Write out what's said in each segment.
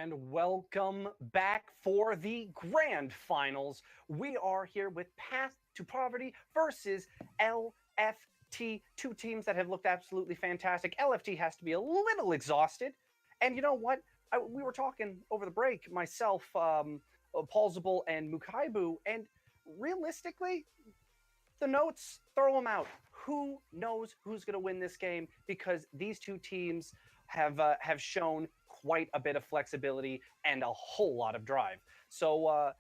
and welcome back for the grand finals. We are here with Path to Poverty versus LFT, two teams that have looked absolutely fantastic. LFT has to be a little exhausted, and you know what? We were talking over the break, myself, Paulsable, and Mukaibu, and realistically, the notes, throw them out. Who knows who's going to win this game? Because these two teams have shown quite a bit of flexibility and a whole lot of drive. So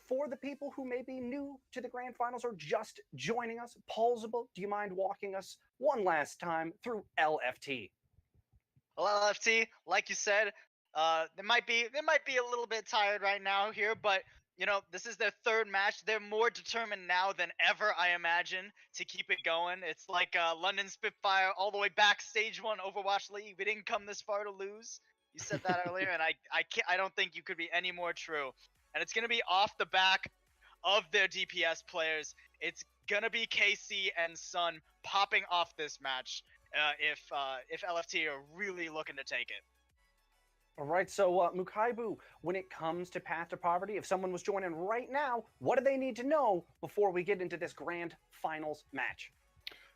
for the people who may be new to the grand finals or just joining us, Paulsable, do you mind walking us one last time through LFT? Well, LFT, like you said, they might be a little bit tired right now here, but this is their third match. They're more determined now than ever, I imagine, to keep it going. It's like London Spitfire all the way back stage 1 Overwatch League. We didn't come this far to lose. You said that earlier, and I don't think you could be any more true. And it's gonna be off the back of their DPS players. It's gonna be KC and Sun popping off this match if LFT are really looking to take it. All right, so Mukaibu, when it comes to Path to Poverty, if someone was joining right now, what do they need to know before we get into this grand finals match?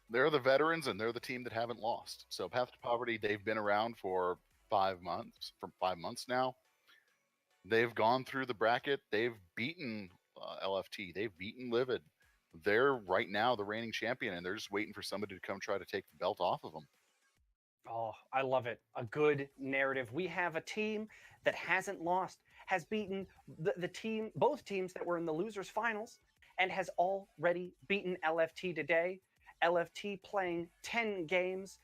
They're the veterans, and they're the team that haven't lost. So Path to Poverty, they've been around for 5 months, now. They've gone through the bracket. They've beaten LFT. They've beaten Livid. They're right now the reigning champion, and they're just waiting for somebody to come try to take the belt off of them. Oh, I love it. A good narrative. We have a team that hasn't lost, has beaten both teams that were in the losers finals, and has already beaten LFT today. LFT playing 10 games,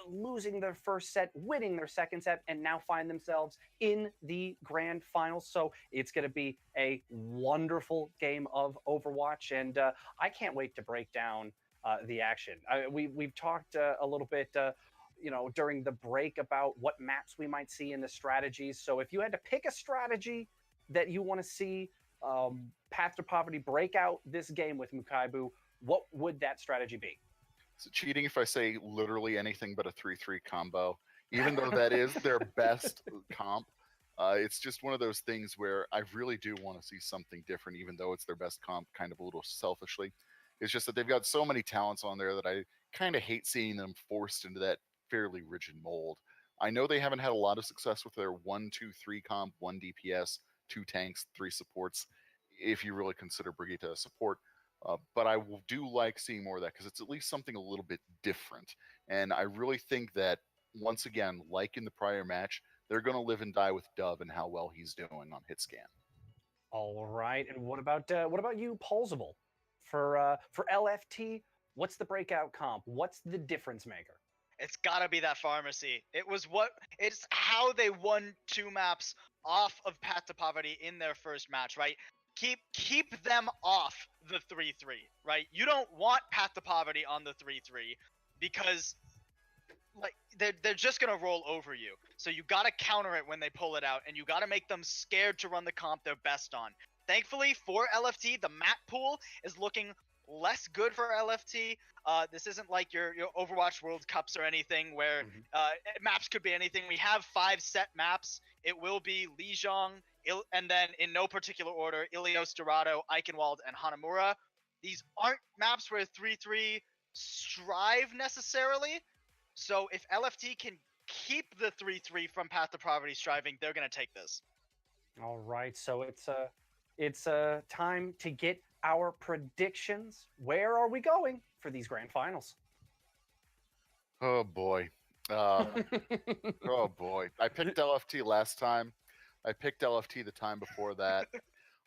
losing their first set, winning their second set, and now find themselves in the grand finals. So it's going to be a wonderful game of Overwatch, and I can't wait to break down the action. We've talked a little bit during the break about what maps we might see in the strategies. So if you had to pick a strategy that you want to see Path to Poverty break out this game with, Mukaibu, what would that strategy be? Is it cheating if I say literally anything but a 3-3 combo? Even though that is their best comp, it's just one of those things where I really do want to see something different, even though it's their best comp, kind of a little selfishly. It's just that they've got so many talents on there that I kind of hate seeing them forced into that fairly rigid mold. I know they haven't had a lot of success with their 1-2-3 comp, 1 DPS, 2 tanks, 3 supports, if you really consider Brigitte a support. But I do like seeing more of that because it's at least something a little bit different. And I really think that, once again, like in the prior match, they're going to live and die with Dove and how well he's doing on HitScan. All right, and what about you, Paulsable? For LFT, what's the breakout comp? What's the difference maker? It's gotta be that pharmacy. It's how they won 2 maps off of Path to Poverty in their first match, right? Keep them off the 3-3, right? You don't want Path to Poverty on the 3-3 because like they're just gonna roll over you. So you gotta counter it when they pull it out, and you gotta make them scared to run the comp they're best on. Thankfully for LFT, the map pool is looking less good for LFT. This isn't like your Overwatch World Cups or anything where maps could be anything. We have 5 set maps. It will be Lijiang, and then in no particular order, Ilios, Dorado, Eichenwald, and Hanamura. These aren't maps where 3-3 strive necessarily. So if LFT can keep the 3-3 from Path to Poverty striving, they're going to take this. All right, so it's time to get our predictions. Where are we going for these grand finals? Oh boy. Oh boy. I picked LFT last time. I picked LFT the time before that.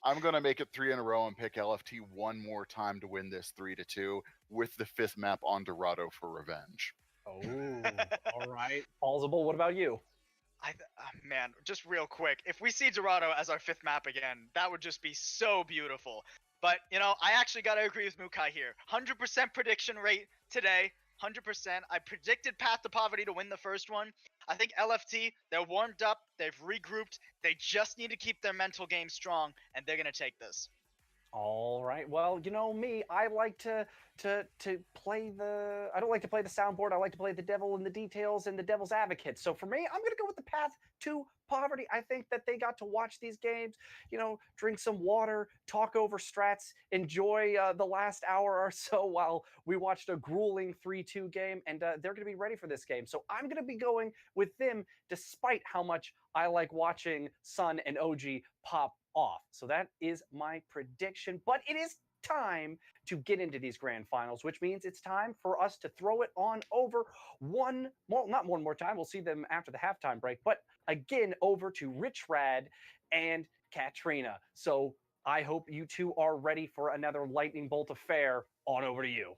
I'm going to make it 3 in a row and pick LFT one more time to win this 3-2 with the 5th map on Dorado for revenge. Oh, all right. Paulsable, what about you? Man, just real quick, if we see Dorado as our 5th map again, that would just be so beautiful. But, I actually got to agree with Mukai here. 100% prediction rate today. 100%. I predicted Path to Poverty to win the first one. I think LFT, they're warmed up. They've regrouped. They just need to keep their mental game strong, and they're going to take this. All right. Well, you know me, I like to play the I don't like to play the soundboard. I like to play the devil in the details and the devil's advocate. So for me, I'm going to go with the path to poverty. I think that they got to watch these games, drink some water, talk over strats, enjoy the last hour or so while we watched a grueling 3-2 game, and they're going to be ready for this game. So I'm going to be going with them despite how much I like watching Sun and OG pop off. So that is my prediction. But it is time to get into these grand finals, which means it's time for us to throw it on over not one more time. We'll see them after the halftime break, but again over to Rich Rad and Katrina. So I hope you two are ready for another lightning bolt affair. On over to you.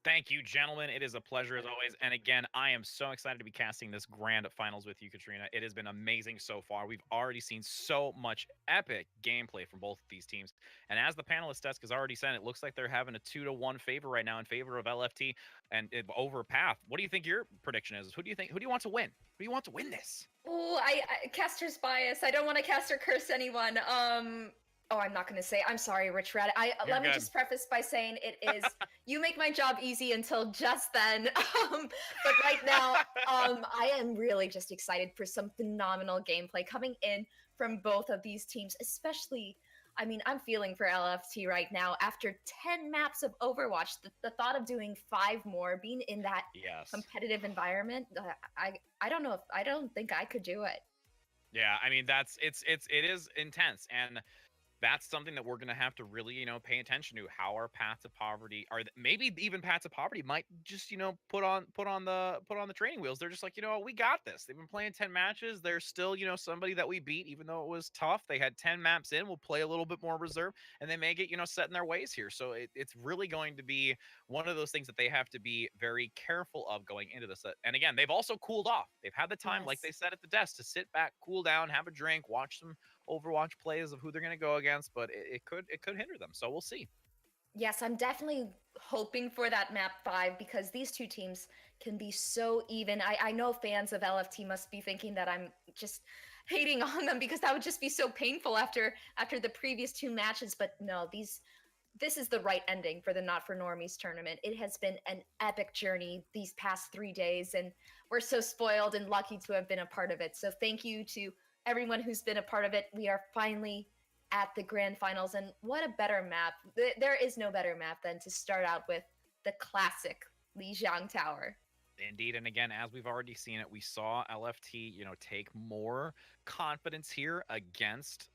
Thank you, gentlemen. It is a pleasure as always. And again, I am so excited to be casting this grand finals with you, Katrina. It has been amazing so far. We've already seen so much epic gameplay from both of these teams. And as the panelist desk has already said, it looks like they're having a 2-1 favor right now in favor of LFT and over Path. What do you think your prediction is? Who do you want to win? Who do you want to win this? Oh, I caster's bias. I don't want to cast or curse anyone. Oh, I'm not going to say. I'm sorry, Rich Red. Let me just preface by saying it is you make my job easy until just then. But right now, I am really just excited for some phenomenal gameplay coming in from both of these teams, especially. I mean, I'm feeling for LFT right now. After 10 maps of Overwatch, the thought of doing 5 more, being in that competitive environment, I don't know if I don't think I could do it. Yeah, I mean it is intense, and that's something that we're going to have to really, pay attention to. How our path to poverty maybe even path to poverty might just, put on the training wheels. They're just like, we got this. They've been playing 10 matches. They're still, somebody that we beat, even though it was tough. They had 10 maps in. We'll play a little bit more reserve, and they may get, set in their ways here. So it's really going to be one of those things that they have to be very careful of going into this. And again, they've also cooled off. They've had the time, like they said at the desk, to sit back, cool down, have a drink, watch some Overwatch plays of who they're going to go against, but it could hinder them. So we'll see. Yes, I'm definitely hoping for that map 5 because these two teams can be so even. I know fans of LFT must be thinking that I'm just hating on them because that would just be so painful after the previous 2 matches. But no, this is the right ending for the Not for Normies tournament. It has been an epic journey these past 3 days, and we're so spoiled and lucky to have been a part of it. So thank you to everyone who's been a part of it. We are finally at the grand finals, and what a better map. There is no better map than to start out with the classic Lijiang Tower. Indeed, and again, as we've already seen it, we saw LFT, take more confidence here against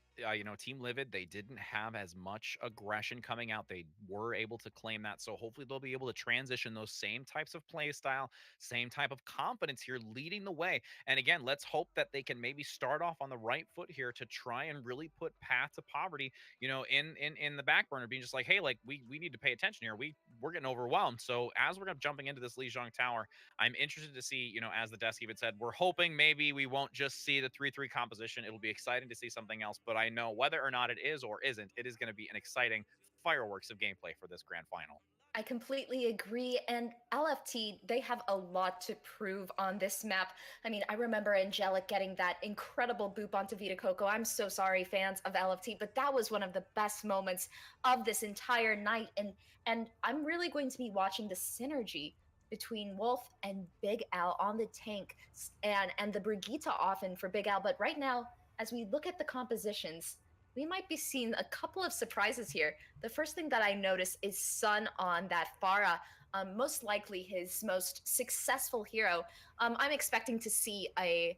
Team Livid. They didn't have as much aggression coming out. They were able to claim that. So hopefully they'll be able to transition those same types of play style, same type of confidence here, leading the way. And again, let's hope that they can maybe start off on the right foot here to try and really put Path to Poverty, in the back burner, being just like, hey, like we need to pay attention here. We're getting overwhelmed. So as we're jumping into this Lijiang Tower, I'm interested to see, as the desk even said, we're hoping maybe we won't just see the 3-3 composition. It'll be exciting to see something else, but I know whether or not it is or isn't, it is going to be an exciting fireworks of gameplay for this grand final. I completely agree. And LFT, they have a lot to prove on this map. I mean, I remember Angelic getting that incredible boop onto Vita Coco. I'm so sorry, fans of LFT, but that was one of the best moments of this entire night. And I'm really going to be watching the synergy between Wolf and Big Al on the tank and the Brigitte often for Big Al. But right now, as we look at the compositions, we might be seeing a couple of surprises here. The first thing that I notice is Sun on that Pharah, most likely his most successful hero. I'm expecting to see a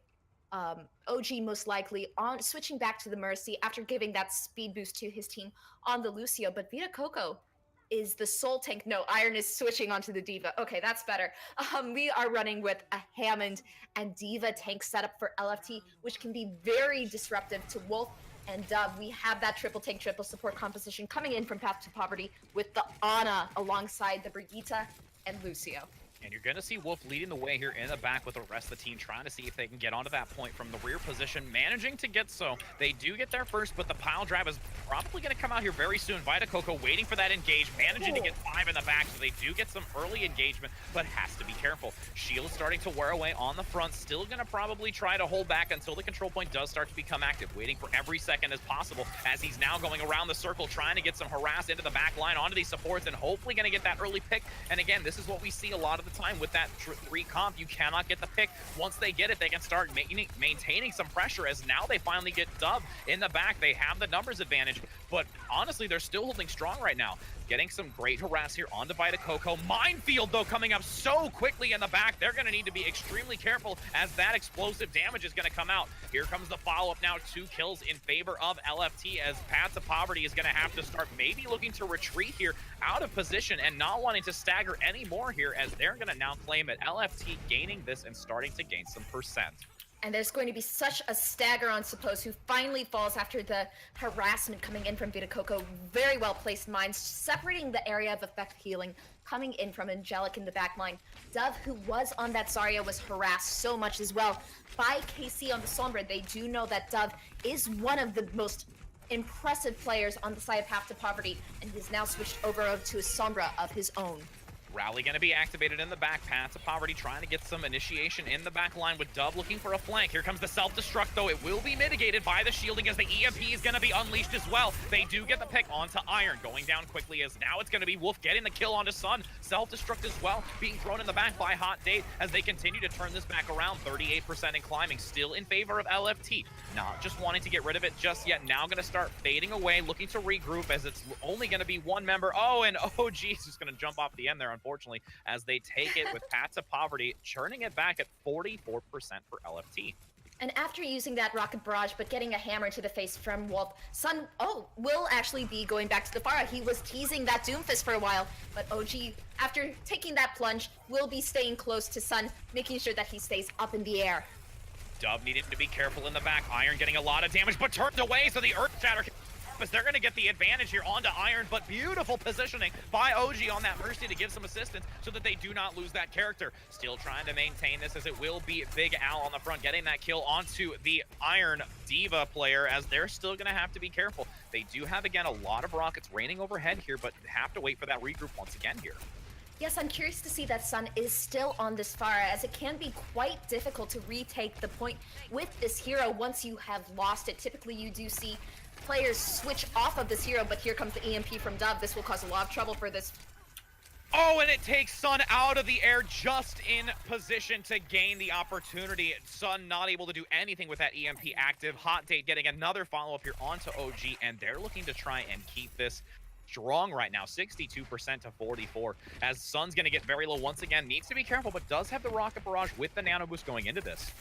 OG most likely on switching back to the Mercy after giving that speed boost to his team on the Lucio. But Vita Coco is the soul tank. No, Iron is switching onto the Diva. Okay, that's better. We are running with a Hammond and Diva tank setup for LFT, which can be very disruptive to Wolf and Dub. We have that triple tank, triple support composition coming in from Path to Poverty with the Ana alongside the Brigitte and Lucio. And you're going to see Wolf leading the way here in the back with the rest of the team, trying to see if they can get onto that point from the rear position, managing to get so. They do get there first, but the pile drive is probably going to come out here very soon. Vita Coco waiting for that engage, managing to get 5 in the back, so they do get some early engagement, but has to be careful. Shield starting to wear away on the front, still going to probably try to hold back until the control point does start to become active, waiting for every second as possible, as he's now going around the circle, trying to get some harass into the back line, onto these supports, and hopefully going to get that early pick. And again, this is what we see a lot of the time with that 3 comp. You cannot get the pick. Once they get it, they can start maintaining some pressure, as now they finally get Dub in the back. They have the numbers advantage, but honestly, they're still holding strong right now. Getting some great harass here onto Vita Coco. Minefield, though, coming up so quickly in the back. They're going to need to be extremely careful, as that explosive damage is going to come out. Here comes the follow-up now. 2 kills in favor of LFT, as Paths of Poverty is going to have to start maybe looking to retreat here out of position and not wanting to stagger anymore here, as they're going to now claim it. LFT gaining this and starting to gain some percent. And there's going to be such a stagger on Suppose, who finally falls after the harassment coming in from Vita Coco. Very well placed mines, separating the area of effect healing coming in from Angelic in the back line. Dove, who was on that Zarya, was harassed so much as well by KC on the Sombra. They do know that Dove is one of the most impressive players on the side of Path to Poverty, and he's now switched over to a Sombra of his own. Rally going to be activated in the back. Paths of Poverty trying to get some initiation in the back line, with Dub looking for a flank. Here comes the self-destruct, though. It will be mitigated by the shielding, as the EMP is going to be unleashed as well. They do get the pick onto Iron, going down quickly, as now it's going to be Wolf getting the kill onto Sun. Self-destruct as well, being thrown in the back by Hot Date, as they continue to turn this back around. 38% and climbing, still in favor of LFT. Not just wanting to get rid of it just yet. Now going to start fading away, looking to regroup, as it's only going to be one member. Oh, and OG is just going to jump off the end there, unfortunately, as they take it with Paths of Poverty, churning it back at 44% for LFT. And after using that rocket barrage, but getting a hammer to the face from Wolf, Sun, will actually be going back to the Pharah. He was teasing that Doomfist for a while, but OG, after taking that plunge, will be staying close to Sun, making sure that he stays up in the air. Dub needed to be careful in the back. Iron getting a lot of damage, but turned away, so the Earth Shatter, as they're going to get the advantage here onto Iron, but beautiful positioning by OG on that Mercy to give some assistance so that they do not lose that character. Still trying to maintain this, as it will be Big Al on the front, getting that kill onto the Iron Diva player, as they're still going to have to be careful. They do have, again, a lot of rockets raining overhead here, but have to wait for that regroup once again here. Yes, I'm curious to see that Sun is still on this Pharah, as it can be quite difficult to retake the point with this hero once you have lost it. Typically, you do see players switch off of this hero, but here comes the EMP from Dove. This will cause a lot of trouble for this. Oh, and it takes Sun out of the air, just in position to gain the opportunity. Sun not able to do anything with that EMP active. Hot Date getting another follow-up here onto OG, and they're looking to try and keep this strong right now, 62% to 44, as Sun's going to get very low once again. Needs to be careful, but does have the rocket barrage with the nano boost going into this.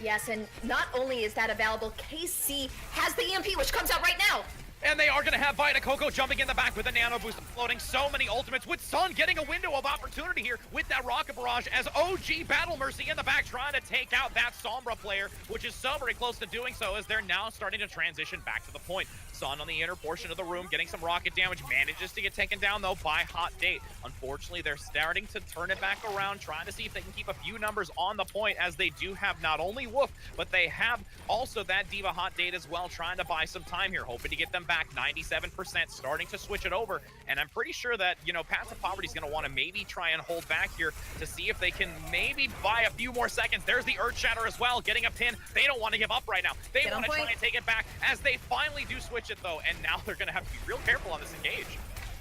Yes, and not only is that available, KC has the EMP, which comes out right now. And they are going to have Vita Coco jumping in the back with the nano boost, floating so many ultimates, with Sun getting a window of opportunity here with that rocket barrage, as OG Battle Mercy in the back trying to take out that Sombra player, which is so very close to doing so, as they're now starting to transition back to the point. Sun on the inner portion of the room getting some rocket damage, manages to get taken down though by Hot Date. Unfortunately, they're starting to turn it back around, trying to see if they can keep a few numbers on the point, as they do have not only Wolf, but they have also that Diva Hot Date as well, trying to buy some time here, hoping to get them back. 97%, starting to switch it over, and I'm pretty sure that, you know, Paths of Poverty is going to want to maybe try and hold back here to see if they can maybe buy a few more seconds. There's the Earth Shatter as well, getting a pin. They don't want to give up right now. They want to try and take it back, as they finally do switch it though, and now they're going to have to be real careful on this engage.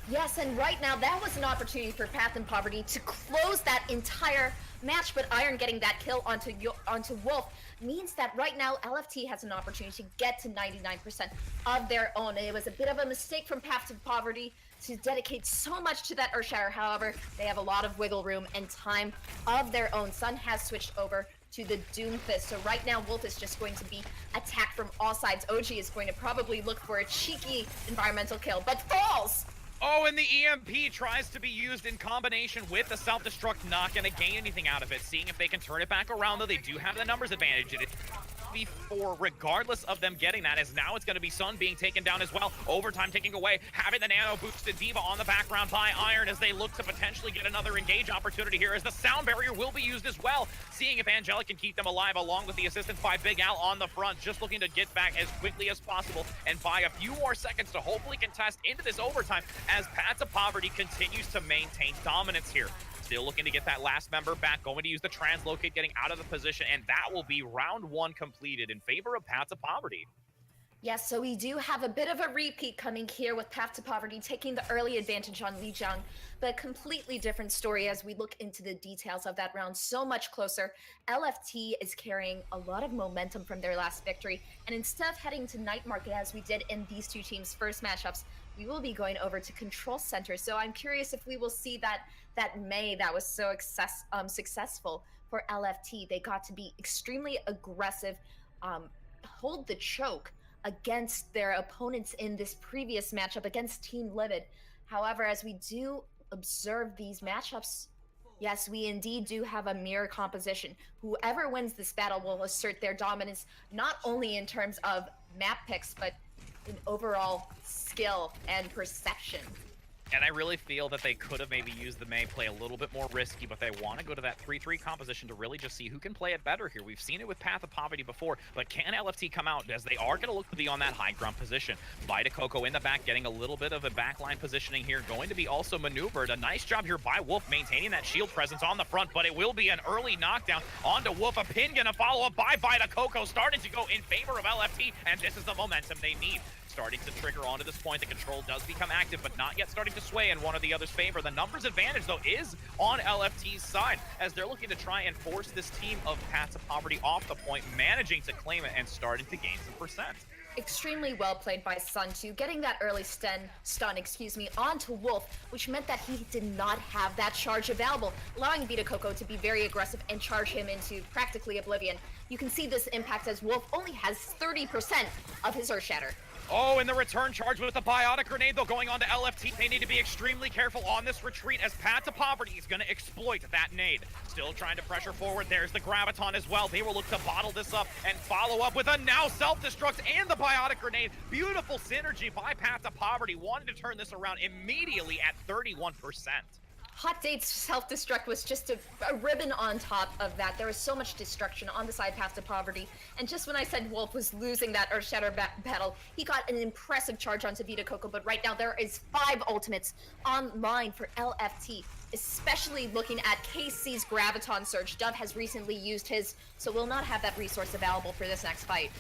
Yes, and right now that was an opportunity for Path and Poverty to close that entire match, but Iron getting that kill onto Wolf means that right now LFT has an opportunity to get to 99% of their own. It was a bit of a mistake from Path to Poverty to dedicate so much to that Earthshatter. However, they have a lot of wiggle room and time of their own. Sun has switched over to the Doomfist, so right now Wolf is just going to be attacked from all sides. OG is going to probably look for a cheeky environmental kill, but falls! Oh, and the EMP tries to be used in combination with the self-destruct, not going to gain anything out of it. Seeing if they can turn it back around, though, they do have the numbers advantage. It 1v4, regardless of them getting that, as now it's going to be Sun being taken down as well. Overtime taking away, having the nano boosted D.Va on the background by Iron as they look to potentially get another engage opportunity here, as the sound barrier will be used as well. Seeing if Angelic can keep them alive, along with the assistance by Big Al on the front, just looking to get back as quickly as possible and buy a few more seconds to hopefully contest into this overtime as Paths of Poverty continues to maintain dominance here. Still looking to get that last member back, going to use the translocate, getting out of the position, and that will be round 1 completed in favor of Paths of Poverty. Yes, so we do have a bit of a repeat coming here with Path to Poverty taking the early advantage on Lijiang, but a completely different story as we look into the details of that round so much closer. LFT is carrying a lot of momentum from their last victory, and instead of heading to Night Market as we did in these two teams' first matchups, we will be going over to Control Center. So I'm curious if we will see that May that was so successful for LFT. They got to be extremely aggressive, hold the choke against their opponents in this previous matchup against Team Livid. However, as we do observe these matchups, yes, we indeed do have a mirror composition. Whoever wins this battle will assert their dominance, not only in terms of map picks, but in overall skill and perception. And I really feel that they could have maybe used the May play a little bit more risky, but they want to go to that 3-3 composition to really just see who can play it better here. We've seen it with Path of Poverty before, but can LFT come out, as they are going to look to be on that high ground position. Vita Coco in the back, getting a little bit of a backline positioning here, going to be also maneuvered. A nice job here by Wolf, maintaining that shield presence on the front, but it will be an early knockdown onto Wolf. A pin going to follow up by Vita Coco, starting to go in favor of LFT, and this is the momentum they need. Starting to trigger onto this point. The control does become active, but not yet starting to sway in one or the other's favor. The numbers advantage, though, is on LFT's side, as they're looking to try and force this team of Paths of Poverty off the point, managing to claim it and starting to gain some percent. Extremely well played by Sun too, getting that early stun, onto Wolf, which meant that he did not have that charge available, allowing Vita Coco to be very aggressive and charge him into practically oblivion. You can see this impact as Wolf only has 30% of his Earth Shatter. Oh, and the return charge with the biotic grenade, though, going on to LFT. They need to be extremely careful on this retreat, as Path of Poverty is going to exploit that nade. Still trying to pressure forward. There's the Graviton as well. They will look to bottle this up and follow up with a now self-destruct and the biotic grenade. Beautiful synergy by Path of Poverty. Wanted to turn this around immediately at 31%. Hot Date's self-destruct was just a ribbon on top of that. There was so much destruction on the side Path to Poverty. And just when I said Wolf was losing that Earth Shatter battle, he got an impressive charge onto Vita Coco. But right now there is 5 ultimates online for LFT, especially looking at KC's Graviton Surge. Dove has recently used his, so will not have that resource available for this next fight.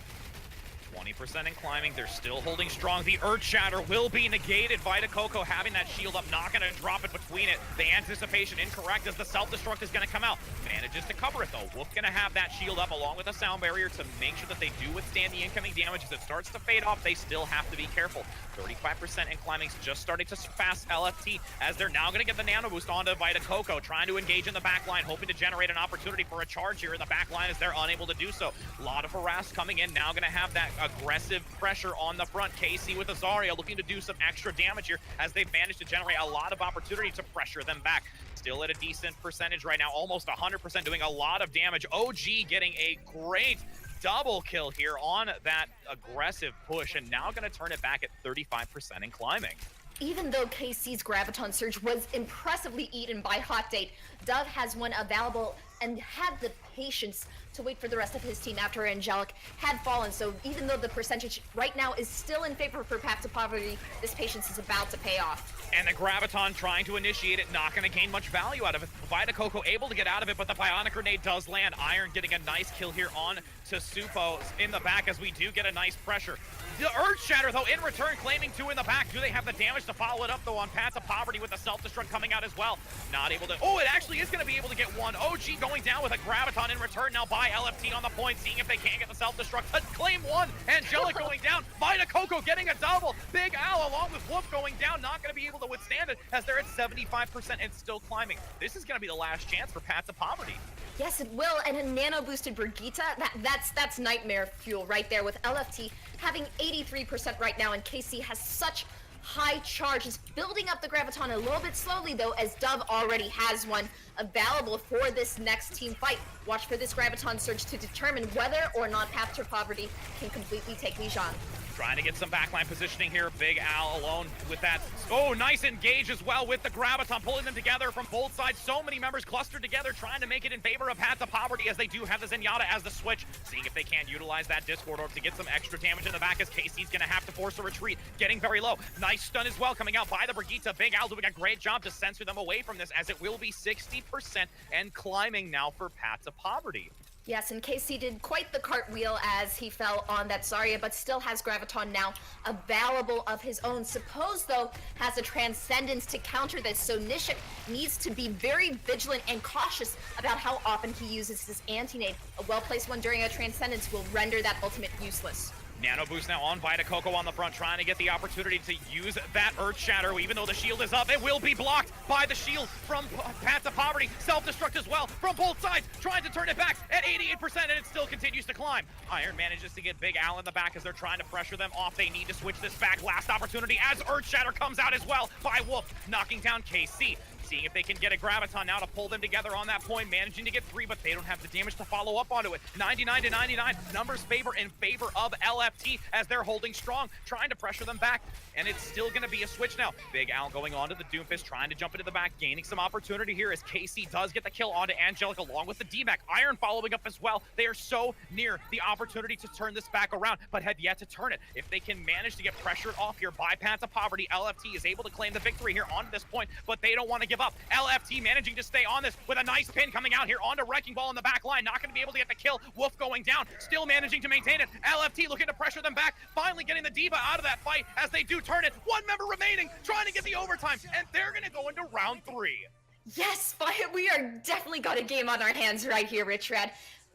20% in climbing, they're still holding strong. The Earth Shatter will be negated. Vita Coco having that shield up, not going to drop it between it. The anticipation incorrect as the self-destruct is going to come out. Manages to cover it though. Wolf going to have that shield up along with a sound barrier to make sure that they do withstand the incoming damage. As it starts to fade off, they still have to be careful. 35% in climbing's just starting to fast LFT, as they're now going to get the nano boost onto Vita Coco, trying to engage in the backline, hoping to generate an opportunity for a charge here in the backline as they're unable to do so. A lot of harass coming in, now going to have that aggressive pressure on the front. KC with Azaria looking to do some extra damage here, as they've managed to generate a lot of opportunity to pressure them back. Still at a decent percentage right now, almost 100%, doing a lot of damage. OG getting a great double kill here on that aggressive push, and now going to turn it back at 35% in climbing. Even though KC's Graviton Surge was impressively eaten by Hot Date, Dove has one available and had the patience to wait for the rest of his team after Angelic had fallen. So even though the percentage right now is still in favor for Path to Poverty, this patience is about to pay off. And the Graviton trying to initiate it, not going to gain much value out of it. Vita Coco able to get out of it, but the Bionic Grenade does land. Iron getting a nice kill here on to Supo in the back, as we do get a nice pressure. The Earth Shatter, though, in return, claiming 2 in the back. Do they have the damage to follow it up, though, on Path to Poverty with the self-destruct coming out as well? Not able to... Oh, it actually is going to be able to get one. OG going down with a Graviton in return now by LFT on the point, seeing if they can't get the self-destruct to claim 1. Angelic going down. Vita Coco getting a double. Big Al along with Wolf going down, not going to be able to withstand it, as they're at 75% and still climbing. This is going to be the last chance for Path to Poverty. Yes, it will, and a nano-boosted Brigitte, that's nightmare fuel right there, with LFT having 83% right now, and KC has such high charge, is building up the Graviton a little bit slowly though, as Dove already has one available for this next team fight. Watch for this Graviton surge to determine whether or not Path to Poverty can completely take Lijiang. Trying to get some backline positioning here. Big Al alone with that. Oh, nice engage as well with the Graviton, pulling them together from both sides. So many members clustered together, trying to make it in favor of Path to Poverty, as they do have the Zenyatta as the switch. Seeing if they can utilize that Discord Orb to get some extra damage in the back, as KC's going to have to force a retreat. Getting very low. Nice stun as well coming out by the Brigitte. Big Al doing a great job to censor them away from this, as it will be 60% and climbing now for Path to Poverty. Yes, and KC did quite the cartwheel as he fell on that Zarya, but still has Graviton now available of his own. Suppose, though, has a Transcendence to counter this, so Nishik needs to be very vigilant and cautious about how often he uses his anti-nade. A well-placed one during a Transcendence will render that ultimate useless. Nano Boost now on Vita Coco on the front, trying to get the opportunity to use that Earth Shatter. Even though the shield is up, it will be blocked by the shield from Path to Poverty. Self-destruct as well from both sides, trying to turn it back at 88%, and it still continues to climb. Iron manages to get Big Al in the back as they're trying to pressure them off. They need to switch this back. Last opportunity as Earth Shatter comes out as well by Wolf, knocking down KC. Seeing if they can get a Graviton now to pull them together on that point, managing to get 3, but they don't have the damage to follow up onto it. 99 to 99, numbers favor in favor of LFT as they're holding strong, trying to pressure them back, and it's still going to be a switch now. Big Al going on to the Doomfist, trying to jump into the back, gaining some opportunity here as KC does get the kill onto Angelic along with the D-Mac. Iron following up as well. They are so near the opportunity to turn this back around, but have yet to turn it. If they can manage to get pressured off here by Path to Poverty, LFT is able to claim the victory here on this point, but they don't want to give up. LFT managing to stay on this with a nice pin coming out here onto Wrecking Ball in the back line. Not going to be able to get the kill. Wolf going down, still managing to maintain it. LFT looking to pressure them back, finally getting the Diva out of that fight as they do turn it. One member remaining, trying to get the overtime, and they're going to go into round 3. Yes, we are definitely got a game on our hands right here, Rich Rad.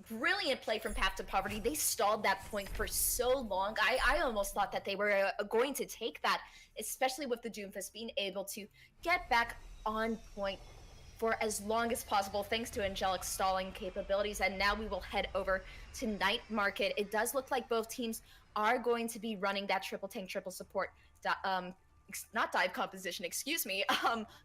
Brilliant play from Path to Poverty. They stalled that point for so long. I almost thought that they were going to take that, especially with the Doomfist being able to get back on point for as long as possible thanks to Angelic's stalling capabilities. And now we will head over to Night Market. It does look like both teams are going to be running that triple tank, triple support, not dive composition, excuse me,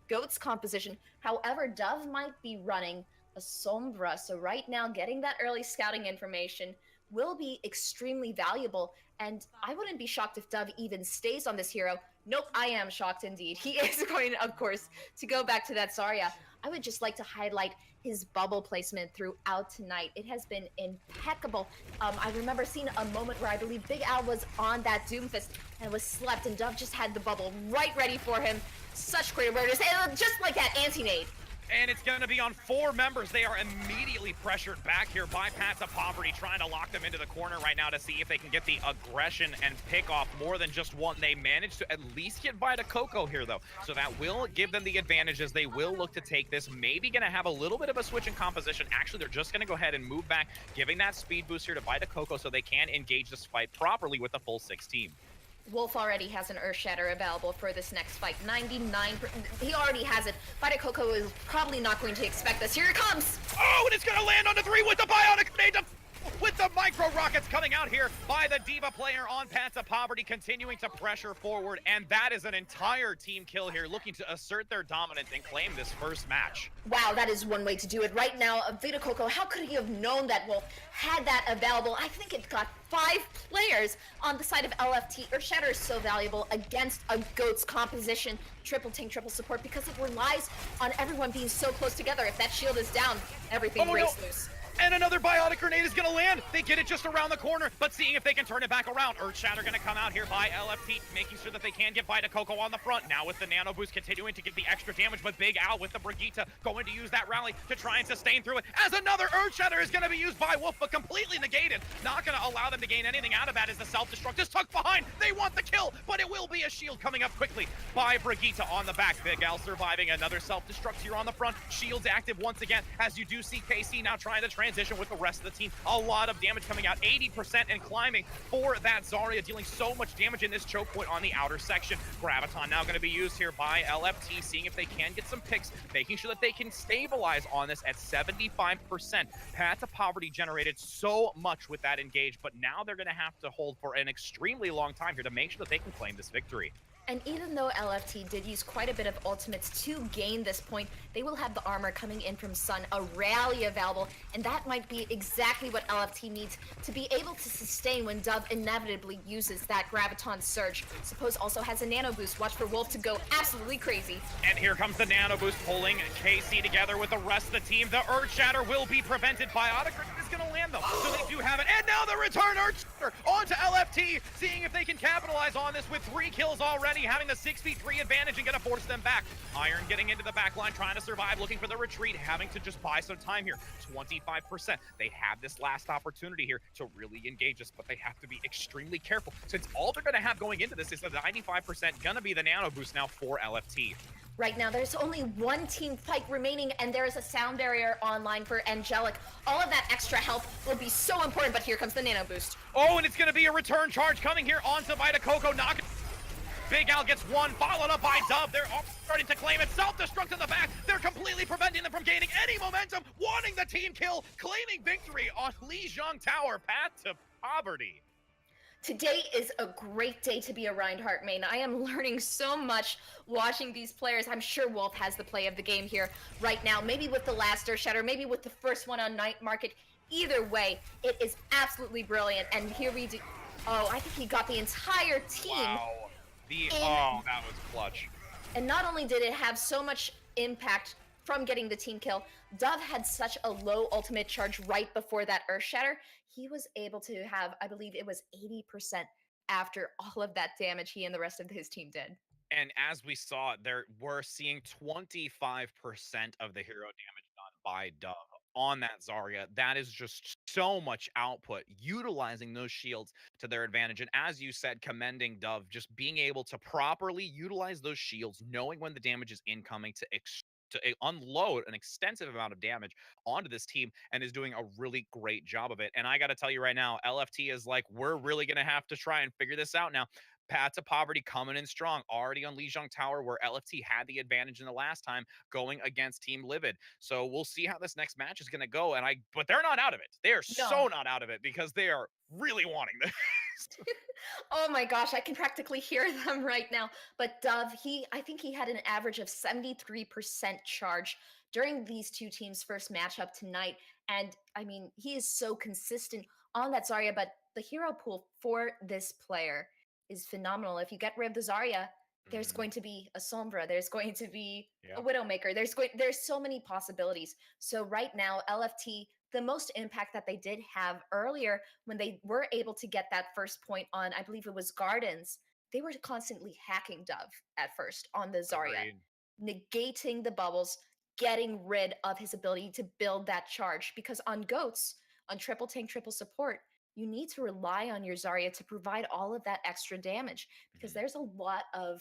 goats composition. However, Dove might be running a Sombra, so right now getting that early scouting information will be extremely valuable, and I wouldn't be shocked if Dove even stays on this hero. Nope, I am shocked indeed. He is going, of course, to go back to that Zarya. I would just like to highlight his bubble placement throughout tonight. It has been impeccable. I remember seeing a moment where I believe Big Al was on that Doomfist and was slept, and Dove just had the bubble right ready for him. Such great awareness, and just like that anti-nade. And it's going to be on 4 members. They are immediately pressured back here by Path to Poverty, trying to lock them into the corner right now to see if they can get the aggression and pick off more than just one. They managed to at least get Vita Coco here, though. So that will give them the advantages. They will look to take this. Maybe going to have a little bit of a switch in composition. Actually, they're just going to go ahead and move back, giving that speed boost here to Vita Coco so they can engage this fight properly with the full 6 team. Wolf already has an Earth Shatter available for this next fight. 99%. He already has it. Vita Coco is probably not going to expect this. Here it comes! Oh, and it's going to land on the 3 with the bionic grenade with the micro rockets coming out here by the Diva player on Path to Poverty, continuing to pressure forward, and that is an entire team kill here, looking to assert their dominance and claim this first match. Wow, that is one way to do it. Right now, Vita Coco, how could he have known that Wolf had that available? I think it got 5 players on the side of LFT. Earth Shatter is so valuable against a GOAT's composition, triple tank, triple support, because it relies on everyone being so close together. If that shield is down, everything breaks loose. And another bionic grenade is going to land. They get it just around the corner, but seeing if they can turn it back around. Earth Shatter going to come out here by LFT, making sure that they can get Vita Coco on the front. Now with the Nano Boost continuing to get the extra damage, but Big Al with the Brigitte going to use that rally to try and sustain through it. As another Earth Shatter is going to be used by Wolf, but completely negated. Not going to allow them to gain anything out of that as the self-destruct is tucked behind. They want the kill, but it will be a shield coming up quickly by Brigitte on the back. Big Al surviving another self-destruct here on the front. Shields active once again, as you do see KC now trying to transition with the rest of the team. A lot of damage coming out, 80% and climbing for that Zarya, dealing so much damage in this choke point on the outer section. Graviton now going to be used here by LFT, seeing if they can get some picks, making sure that they can stabilize on this at 75%. Path to Poverty generated so much with that engage, but now they're going to have to hold for an extremely long time here to make sure that they can claim this victory. And even though LFT did use quite a bit of ultimates to gain this point, they will have the armor coming in from Sun, a rally available, and that might be exactly what LFT needs to be able to sustain when Dove inevitably uses that Graviton Surge. Suppose also has a Nano Boost. Watch for Wolf to go absolutely crazy. And here comes the Nano Boost pulling KC together with the rest of the team. The Earth Shatter will be prevented. Biotic is going to land them, so they do have it. And now the return Earth Shatter onto LFT, seeing if they can capitalize on this with 3 kills already, having the 6v3 advantage and going to force them back. Iron getting into the back line, trying to survive, looking for the retreat, having to just buy some time here. 25%. They have this last opportunity here to really engage us, but they have to be extremely careful, since all they're going to have going into this is the 95% going to be the Nano Boost now for LFT. Right now, there's only one team fight remaining, and there is a sound barrier online for Angelic. All of that extra health will be so important, but here comes the Nano Boost. Oh, and it's going to be a return charge coming here onto Vita Coco. Knock. Big Al gets one, followed up by Dub. They're starting to claim it. Self-destruct in the back. They're completely preventing them from gaining any momentum, wanting the team kill, claiming victory on Lijiang Tower. Path to poverty. Today is a great day to be a Reinhardt main. I am learning so much watching these players. I'm sure Wolf has the play of the game here right now. Maybe with the last Earth Shatter, maybe with the first one on Night Market. Either way, it is absolutely brilliant. And here we do. Oh, I think he got the entire team. Wow. Oh, that was clutch. And not only did it have so much impact from getting the team kill, Dove had such a low ultimate charge right before that Earth Shatter. He was able to have, I believe it was 80% after all of that damage he and the rest of his team did. And as we saw, we're seeing 25% of the hero damage done by Dove on that Zarya. That is just so much output, utilizing those shields to their advantage. And as you said, commending Dove, just being able to properly utilize those shields, knowing when the damage is incoming to unload an extensive amount of damage onto this team, and is doing a really great job of it. And I got to tell you right now, LFT is like, we're really going to have to try and figure this out now. Path to Poverty coming in strong, already on Lijiang Tower, where LFT had the advantage in the last time, going against Team Livid. So we'll see how this next match is going to go. But they're not out of it. They are so not out of it, because they are really wanting this. Oh my gosh, I can practically hear them right now. But Dove, I think he had an average of 73% charge during these two teams' first matchup tonight. And I mean, he is so consistent on that Zarya, but the hero pool for this player is phenomenal. If you get rid of the Zarya, there's going to be a Sombra, there's going to be a Widowmaker, there's so many possibilities. So right now, LFT, the most impact that they did have earlier when they were able to get that first point on, I believe it was Gardens, they were constantly hacking Dove at first on the Zarya, negating the bubbles, getting rid of his ability to build that charge. Because on Goats, on triple tank, triple support, you need to rely on your Zarya to provide all of that extra damage, because there's a lot of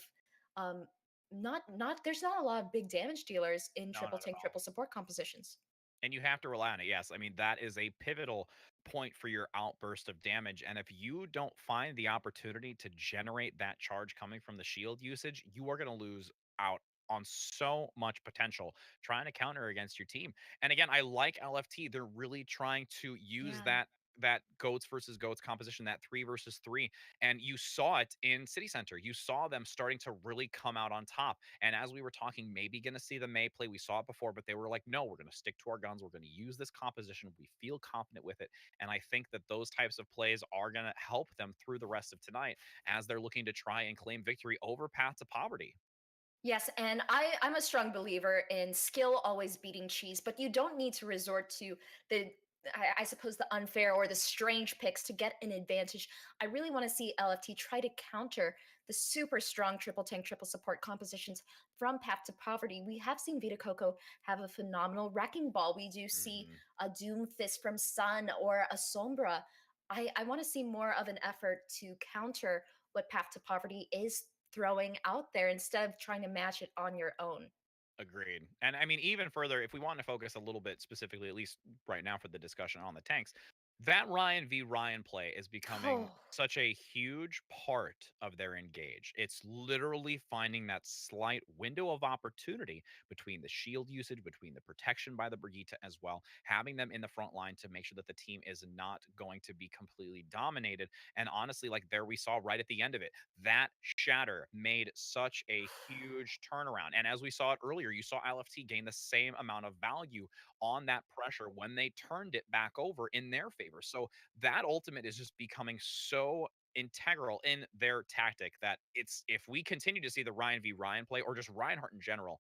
there's not a lot of big damage dealers in triple tank, triple support compositions. And you have to rely on it. Yes, I mean, that is a pivotal point for your outburst of damage. And if you don't find the opportunity to generate that charge coming from the shield usage, you are going to lose out on so much potential trying to counter against your team. And again, I like LFT. They're really trying to use that goats versus goats composition, that 3 versus 3. And you saw it in City Center. You saw them starting to really come out on top. And as we were talking, maybe going to see the Mei play. We saw it before, but they were like, no, we're going to stick to our guns. We're going to use this composition. We feel confident with it. And I think that those types of plays are going to help them through the rest of tonight as they're looking to try and claim victory over Path to Poverty. Yes, and I'm a strong believer in skill always beating cheese, but you don't need to resort to I suppose, the unfair or the strange picks to get an advantage. I really want to see LFT try to counter the super strong triple tank, triple support compositions from Path to Poverty. We have seen Vita Coco have a phenomenal Wrecking Ball. We do see a Doom Fist from Sun or a Sombra. I want to see more of an effort to counter what Path to Poverty is throwing out there instead of trying to match it on your own. Agreed. And I mean, even further, if we want to focus a little bit specifically, at least right now for the discussion on the tanks, That Ryan v. Ryan play is becoming Oh, such a huge part of their engage. It's literally finding that slight window of opportunity between the shield usage, between the protection by the Brigitte as well, having them in the front line to make sure that the team is not going to be completely dominated. And honestly, like there we saw right at the end of it, that shatter made such a huge turnaround. And as we saw it earlier, you saw LFT gain the same amount of value on that pressure when they turned it back over in their favor. So that ultimate is just becoming so integral in their tactic that it's if we continue to see the Ryan v. Ryan play or just Reinhardt in general,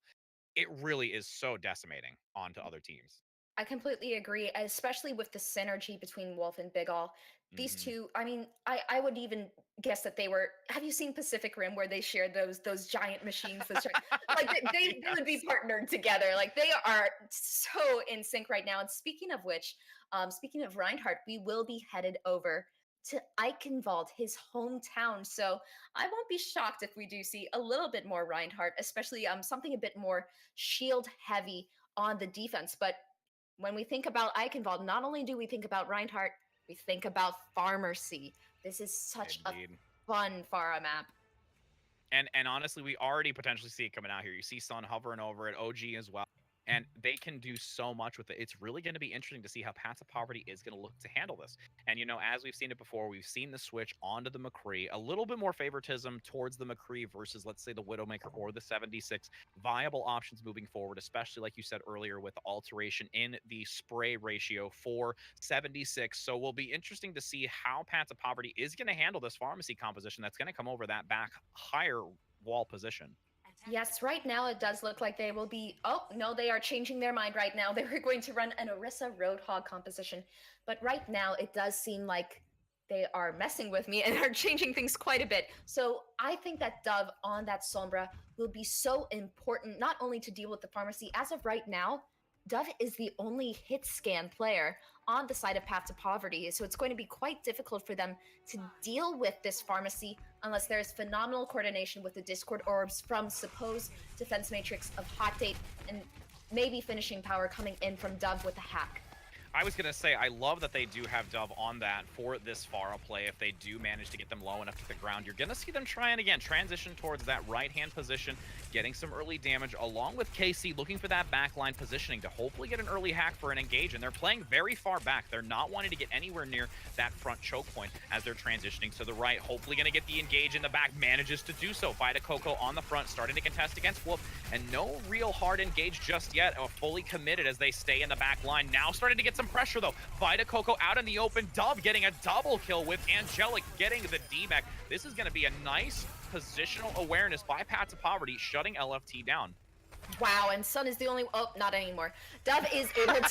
it really is so decimating onto other teams. I completely agree, especially with the synergy between Wolf and Big All. These Hmm. two, I mean, I would even guess that they were. Have you seen Pacific Rim where they shared those giant machines? Like they would be Yes. partnered together. Like they are so in sync right now. And speaking of which, speaking of Reinhardt, we will be headed over to Eichenwald, his hometown. So I won't be shocked if we do see a little bit more Reinhardt, especially something a bit more shield heavy on the defense. But when we think about Eichenwald, not only do we think about Reinhardt, we think about Pharmacy. This is such a Indeed. fun Pharah map. And honestly, we already potentially see it coming out here. You see Sun hovering over it, OG as well. And they can do so much with it. It's really going to be interesting to see how Paths of Poverty is going to look to handle this. And, you know, as we've seen it before, we've seen the switch onto the McCree, a little bit more favoritism towards the McCree versus, let's say, the Widowmaker or the 76. Viable options moving forward, especially like you said earlier with the alteration in the spray ratio for 76. So will be interesting to see how Paths of Poverty is going to handle this Pharmacy composition that's going to come over that back higher wall position. Yes, right now it does look like they will be. Oh, no, they are changing their mind right now. They were going to run an Orisa Roadhog composition. But right now it does seem like they are messing with me and are changing things quite a bit. So I think that Dove on that Sombra will be so important, not only to deal with the Pharmacy. As of right now, Dove is the only hit scan player on the side of Path to Poverty. So it's going to be quite difficult for them to deal with this Pharmacy unless there is phenomenal coordination with the Discord orbs from supposed defense matrix of Hot Date and maybe finishing power coming in from Dove with a hack. I was going to say, I love that they do have Dove on that for this Pharah play. If they do manage to get them low enough to the ground, you're going to see them trying again, transition towards that right-hand position, getting some early damage, along with KC looking for that backline positioning to hopefully get an early hack for an engage. And they're playing very far back. They're not wanting to get anywhere near that front choke point as they're transitioning to the right. Hopefully going to get the engage in the back, manages to do so. Vita Coco on the front, starting to contest against Wolf, and no real hard engage just yet, fully committed as they stay in the back line. Now starting to get some pressure though. Vita Coco out in the open. Dove getting a double kill with Angelic getting the D-Mech. This is going to be a nice positional awareness by Paths of Poverty, shutting LFT down. Wow, and Sun is the only. Oh, not anymore. Dove is able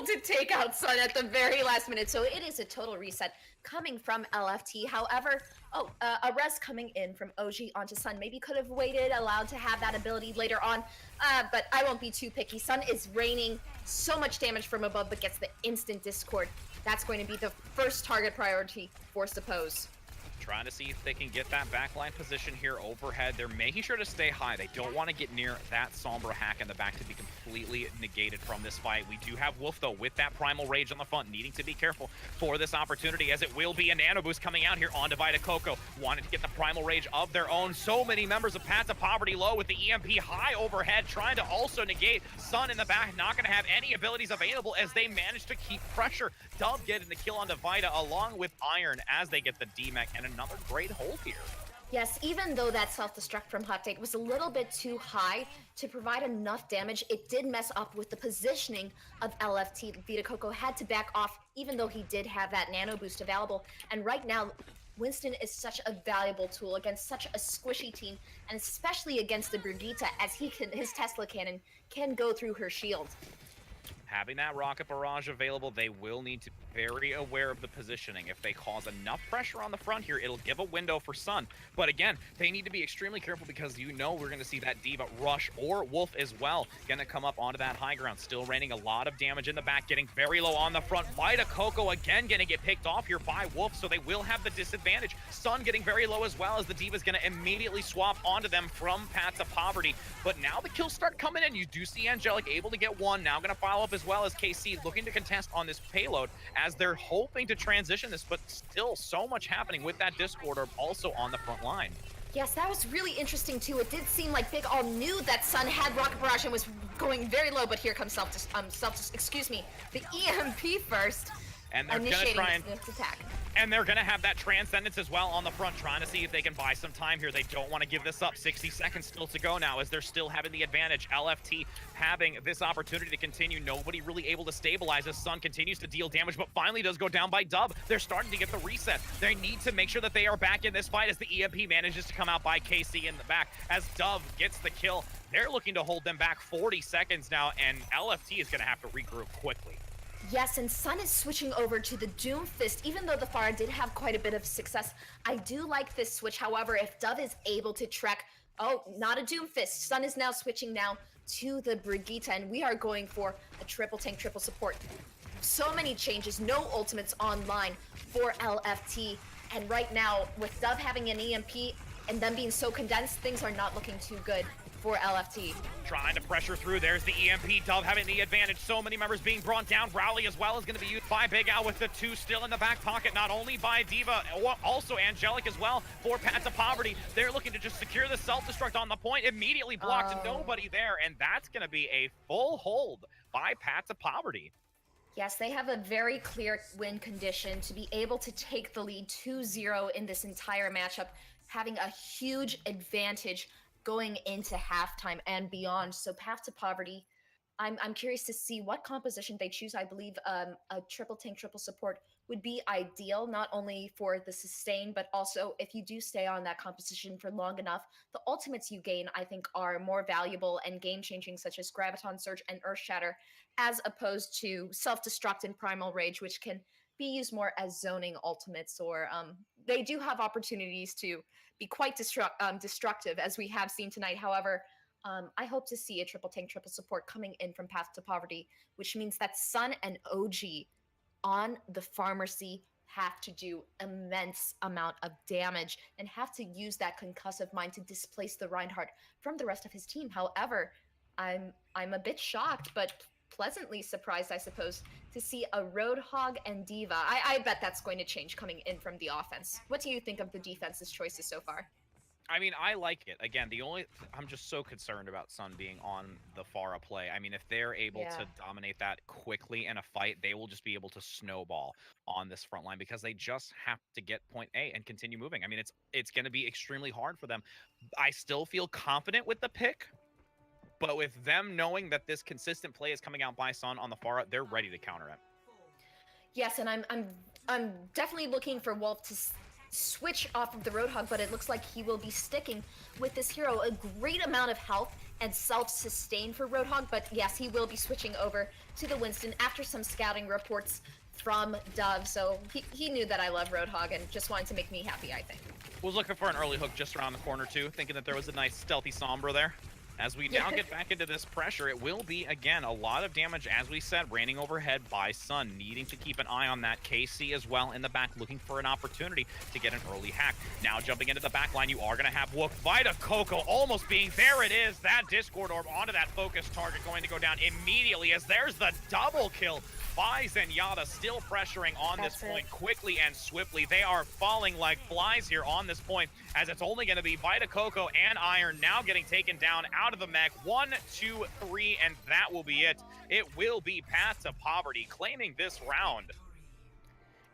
to take out Sun at the very last minute. So it is a total reset coming from LFT. However, a res coming in from OG onto Sun. Maybe could have waited, allowed to have that ability later on. But I won't be too picky. Sun is raining so much damage from above, but gets the instant Discord. That's going to be the first target priority for Suppose. Trying to see if they can get that backline position here overhead. They're making sure to stay high. They don't want to get near that Sombra hack in the back to be completely negated from this fight. We do have Wolf, though, with that Primal Rage on the front, needing to be careful for this opportunity, as it will be a Nano Boost coming out here on Vita Coco. Wanted to get the Primal Rage of their own. So many members of Path to Poverty low with the EMP high overhead, trying to also negate Sun in the back. Not going to have any abilities available as they manage to keep pressure. Dove getting the kill onto Vita along with Iron as they get the D-Mech, and another great hold here. Yes, even though that self-destruct from Hot Take was a little bit too high to provide enough damage, it did mess up with the positioning of LFT. Vita Coco had to back off, even though he did have that nano boost available. And right now, Winston is such a valuable tool against such a squishy team, and especially against the Brigitte, as his Tesla cannon can go through her shield. Having that rocket barrage available, they will need to be very aware of the positioning. If they cause enough pressure on the front here, it'll give a window for Sun. But again, they need to be extremely careful because you know we're going to see that Diva rush or Wolf as well. Going to come up onto that high ground. Still raining a lot of damage in the back, getting very low on the front. Vita Coco again going to get picked off here by Wolf, so they will have the disadvantage. Sun getting very low as well, as the Diva's going to immediately swap onto them from Paths of Poverty. But now the kills start coming in. You do see Angelic able to get one. Now going to follow up as as well as KC looking to contest on this payload as they're hoping to transition this, but still so much happening with that Discord orb also on the front line. Yes, that was really interesting too. It did seem like Big All knew that Sun had Rocket Barrage and was going very low, but here comes excuse me, the EMP first. And they're gonna Initiating try and this attack. And they're going to have that Transcendence as well on the front, trying to see if they can buy some time here. They don't want to give this up. 60 seconds still to go now as they're still having the advantage. LFT having this opportunity to continue. Nobody really able to stabilize as Sun continues to deal damage, but finally does go down by Dub. They're starting to get the reset. They need to make sure that they are back in this fight as the EMP manages to come out by KC in the back. As Dub gets the kill, they're looking to hold them back 40 seconds now, and LFT is going to have to regroup quickly. Yes, and Sun is switching over to the Doomfist. Even though the Pharah did have quite a bit of success, I do like this switch. However, if Dove is able to trek, oh, not a Doomfist. Sun is now switching now to the Brigitte, and we are going for a triple tank, triple support. So many changes, no ultimates online for LFT. And right now, with Dove having an EMP and them being so condensed, things are not looking too good for LFT. Trying to pressure through. There's the EMP. Dove having the advantage. So many members being brought down. Rowley as well is going to be used by Big Al with the 2 still in the back pocket. Not only by Diva, also Angelic as well for Path to Poverty. They're looking to just secure the self-destruct on the point. Immediately blocked. Nobody there. And that's going to be a full hold by Path to Poverty. Yes, they have a very clear win condition to be able to take the lead 2-0 in this entire matchup, having a huge advantage going into halftime and beyond. So Path to Poverty, I'm curious to see what composition they choose. I believe a triple tank, triple support would be ideal, not only for the sustain, but also if you do stay on that composition for long enough, the ultimates you gain, I think, are more valuable and game-changing, such as Graviton Surge and Earth Shatter, as opposed to Self-Destruct and Primal Rage, which can be used more as zoning ultimates, or they do have opportunities to be quite destructive, as we have seen tonight. However, I hope to see a triple tank, triple support coming in from Path to Poverty, which means that Sun and OG on the Pharmacy have to do immense amount of damage and have to use that concussive mind to displace the Reinhardt from the rest of his team. However, I'm a bit shocked, but pleasantly surprised, I suppose, to see a Roadhog and Diva. I bet that's going to change coming in from the offense. What do you think of the defense's choices so far? I mean, I like it. Again, I'm just so concerned about Sun being on the Pharah play. I mean, if they're able to dominate that quickly in a fight, they will just be able to snowball on this front line because they just have to get point A and continue moving. I mean, it's going to be extremely hard for them. I still feel confident with the pick, but with them knowing that this consistent play is coming out by Sun on the Pharah, they're ready to counter it. Yes, and I'm definitely looking for Wolf to switch off of the Roadhog, but it looks like he will be sticking with this hero. A great amount of health and self-sustain for Roadhog, but yes, he will be switching over to the Winston after some scouting reports from Dove. So he knew that I love Roadhog and just wanted to make me happy, I think. Was looking for an early hook just around the corner too, thinking that there was a nice stealthy Sombra there. As we now get back into this pressure, it will be, again, a lot of damage, as we said, raining overhead by Sun, needing to keep an eye on that. KC as well in the back, looking for an opportunity to get an early hack. Now jumping into the back line, you are going to have Wook. Vita Coco almost being, there it is, that Discord Orb onto that focus target, going to go down immediately as there's the double kill by Zenyatta, still pressuring on this point quickly and swiftly. They are falling like flies here on this point, as it's only going to be Vita Coco and Iron now getting taken down out of the mech. 1, 2, 3, and that will be it. It will be Path to Poverty claiming this round.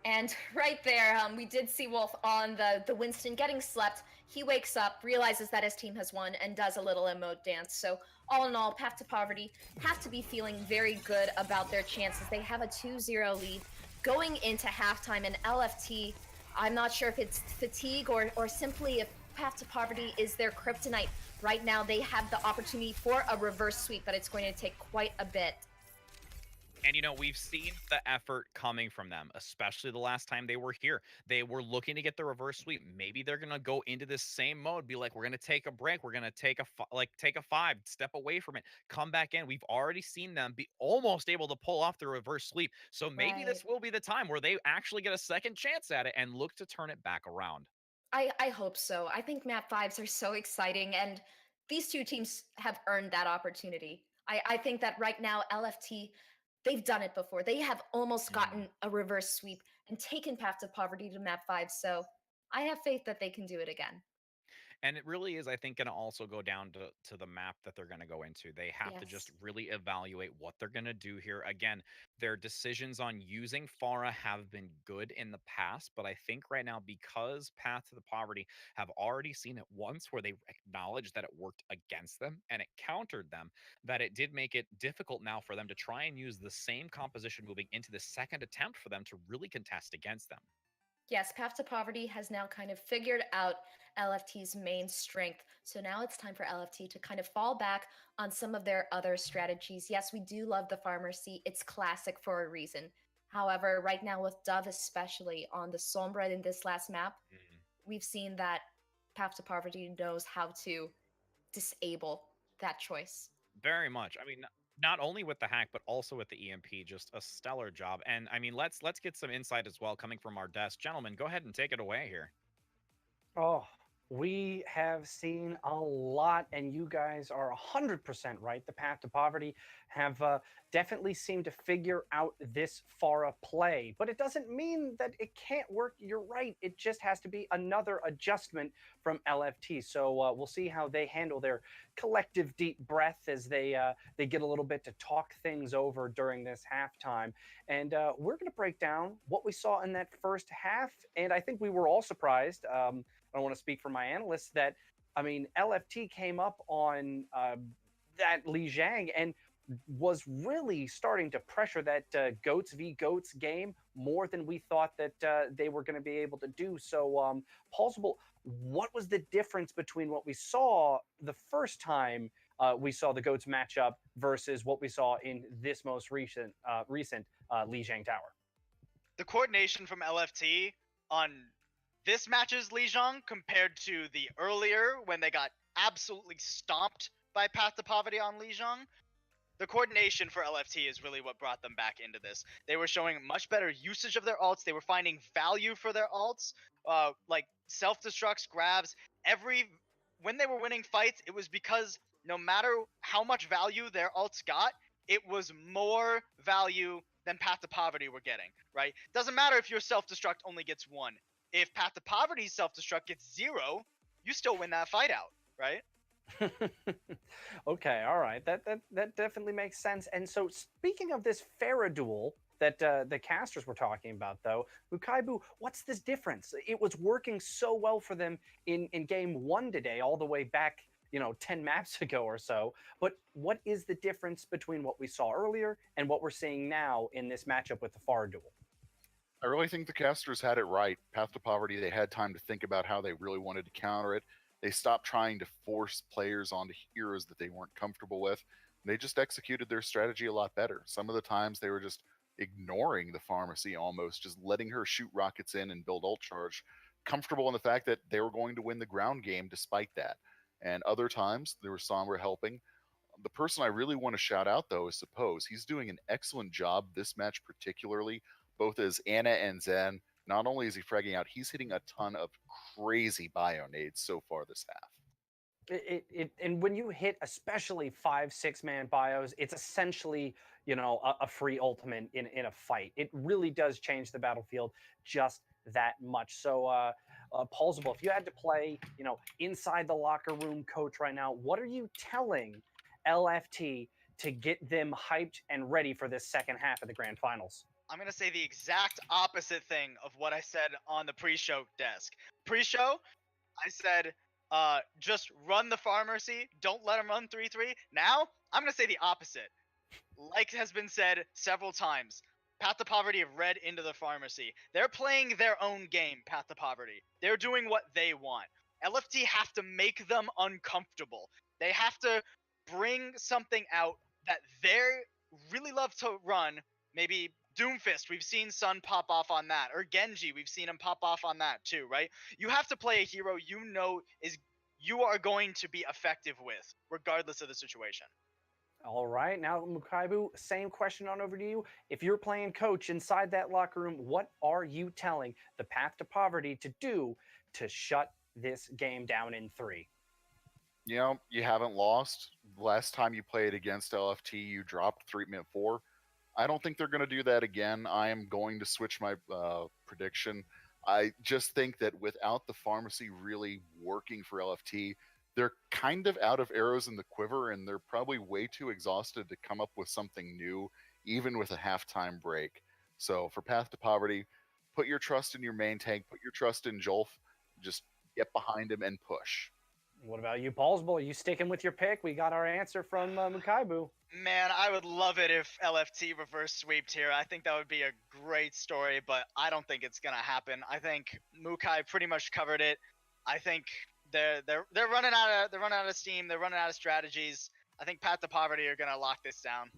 And right there, we did see Wolf on the Winston getting slept. He wakes up, realizes that his team has won, and does a little emote dance. So all in all, Path to Poverty have to be feeling very good about their chances. They have a 2-0 lead going into halftime, and LFT, I'm not sure if it's fatigue or simply if Path to Poverty is their kryptonite. Right now, they have the opportunity for a reverse sweep, but it's going to take quite a bit. And, you know, we've seen the effort coming from them, especially the last time they were here. They were looking to get the reverse sweep. Maybe they're going to go into this same mode, be like, we're going to take a break. We're going to take a 5, step away from it, come back in. We've already seen them be almost able to pull off the reverse sweep. So maybe this will be the time where they actually get a second chance at it and look to turn it back around. I hope so. I think map 5s are so exciting, and these two teams have earned that opportunity. I think that right now, LFT, they've done it before. They have almost Mhm. gotten a reverse sweep and taken Path to Poverty to map 5. So I have faith that they can do it again. And it really is, I think, going to also go down to the map that they're going to go into. They have to just Yes. really evaluate what they're going to do here. Again, their decisions on using Farah have been good in the past, but I think right now, because Path to the Poverty have already seen it once where they acknowledged that it worked against them and it countered them, that it did make it difficult now for them to try and use the same composition moving into the second attempt for them to really contest against them. Yes, Path to Poverty has now kind of figured out LFT's main strength. So now it's time for LFT to kind of fall back on some of their other strategies. Yes, we do love the Pharmacy. It's classic for a reason. However, right now with Dove, especially on the Sombra in this last map, Mhm. we've seen that Path to Poverty knows how to disable that choice. Very much. I mean, not only with the hack, but also with the EMP, just a stellar job. And I mean, let's get some insight as well coming from our desk. Gentlemen, go ahead and take it away here. Oh, we have seen a lot, and you guys are 100% right. The Path to Poverty have definitely seemed to figure out this Farah play, but it doesn't mean that it can't work. You're right. It just has to be another adjustment from LFT. So we'll see how they handle their collective deep breath as they get a little bit to talk things over during this halftime. And we're going to break down what we saw in that first half. And I think we were all surprised. I don't want to speak for my analysts that, I mean, LFT came up on that Li Jiang and was really starting to pressure that goats v goats game more than we thought that they were going to be able to do. So, Paulsable, what was the difference between what we saw the first time we saw the goats match up versus what we saw in this most recent Li Jiang Tower? The coordination from LFT on this match's Lijiang compared to the earlier when they got absolutely stomped by Path to Poverty on Lijiang, the coordination for LFT is really what brought them back into this. They were showing much better usage of their alts. They were finding value for their alts, like self-destructs, grabs. When they were winning fights, it was because no matter how much value their alts got, it was more value than Path to Poverty were getting, right? Doesn't matter if your self-destruct only gets 1. If Path to Poverty's self-destruct gets 0, you still win that fight out, right? Okay, all right. That definitely makes sense. And so, speaking of this Farah duel that the casters were talking about, though, Mukaibu, what's this difference? It was working so well for them in game one today, all the way back, 10 maps ago or so. But what is the difference between what we saw earlier and what we're seeing now in this matchup with the Farah duel? I really think the casters had it right. Path to Poverty, they had time to think about how they really wanted to counter it. They stopped trying to force players onto heroes that they weren't comfortable with. They just executed their strategy a lot better. Some of the times they were just ignoring the Pharmacy almost, just letting her shoot rockets in and build ult charge, comfortable in the fact that they were going to win the ground game despite that. And other times there was Sombra helping. The person I really want to shout out though is Suppose. He's doing an excellent job this match, particularly both as Anna and Zen. Not only is he fragging out, he's hitting a ton of crazy bio nades so far this half. And when you hit especially 5-6 man bios, it's essentially a free ultimate in a fight. It really does change the battlefield just that much. So Paulsable, if you had to play inside the locker room coach right now, what are you telling LFT to get them hyped and ready for this second half of the grand finals? I'm going to say the exact opposite thing of what I said on the pre-show desk. Pre-show, I said, just run the Pharmacy. Don't let them run 3-3. Now, I'm going to say the opposite. Like has been said several times, Path to Poverty have read into the Pharmacy. They're playing their own game, Path to Poverty. They're doing what they want. LFT have to make them uncomfortable. They have to bring something out that they really love to run. Maybe Doomfist, we've seen Sun pop off on that. Or Genji, we've seen him pop off on that too, right? You have to play a hero you are going to be effective with, regardless of the situation. All right, now Mukaibu, same question on over to you. If you're playing coach inside that locker room, what are you telling the Path to Poverty to do to shut this game down in 3? You haven't lost. Last time you played against LFT, you dropped 3-4. I don't think they're going to do that again. I am going to switch my prediction. I just think that without the pharmacy really working for LFT, they're kind of out of arrows in the quiver, and they're probably way too exhausted to come up with something new, even with a halftime break. So for Path to Poverty, put your trust in your main tank, put your trust in Jolf, just get behind him and push. What about you, Paulsbo? Are you sticking with your pick? We got our answer from Mukaibu. Man, I would love it if LFT reverse sweeped here. I think that would be a great story, but I don't think it's gonna happen. I think Mukai pretty much covered it. I think they're running out of steam. They're running out of strategies. I think Path to Poverty are gonna lock this down.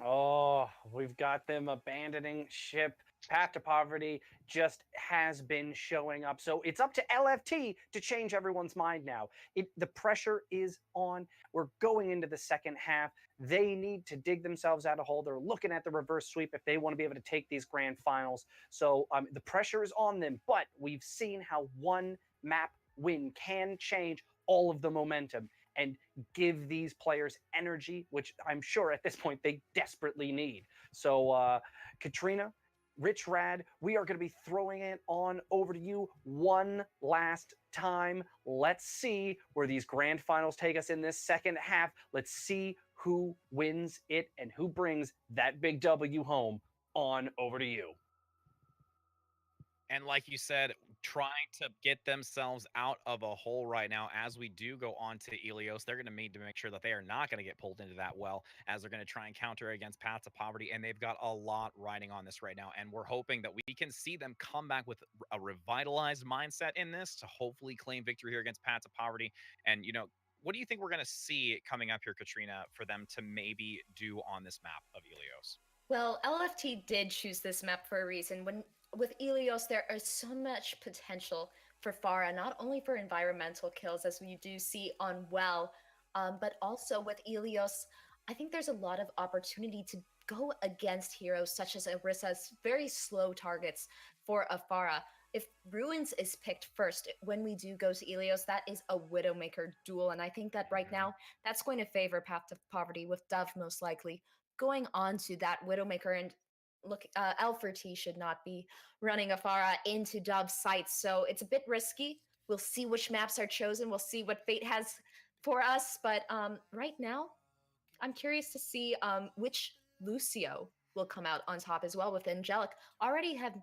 Oh, we've got them abandoning ship. Path to Poverty just has been showing up. So it's up to LFT to change everyone's mind now. The pressure is on. We're going into the second half. They need to dig themselves out of hole. They're looking at the reverse sweep if they want to be able to take these grand finals. So the pressure is on them, but we've seen how one map win can change all of the momentum and give these players energy, which I'm sure at this point they desperately need. So, Katrina, Rich Rad, we are going to be throwing it on over to you one last time. Let's see where these grand finals take us in this second half. Let's see who wins it and who brings that big W home. On over to you. And like you said, trying to get themselves out of a hole right now as we do go on to Ilios. They're going to need to make sure that they are not going to get pulled into that well as they're going to try and counter against Path to Poverty. And they've got a lot riding on this right now. And we're hoping that we can see them come back with a revitalized mindset in this to hopefully claim victory here against Path to Poverty. And, you know, what do you think we're going to see coming up here, Katrina, for them to maybe do on this map of Ilios? Well, LFT did choose this map for a reason. With Ilios, there is so much potential for Pharah, not only for environmental kills, as we do see on Well, but also with Ilios, I think there's a lot of opportunity to go against heroes such as Orissa's very slow targets for a Pharah. If Ruins is picked first, when we do go to Ilios, that is a Widowmaker duel, and I think that right now, that's going to favor Path to Poverty, with Dove most likely going on to that Widowmaker. And look, LFT should not be running a Pharah into Dove's sights, so it's a bit risky. We'll see which maps are chosen. We'll see what fate has for us. But right now, I'm curious to see which Lucio will come out on top as well, with Angelic already have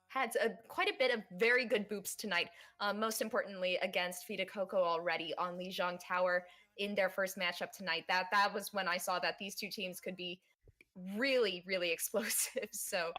had quite a bit of very good boops tonight. Most importantly, against Fida Coco already on Lijiang Tower in their first matchup tonight. That was when I saw that these two teams could be really, really explosive. So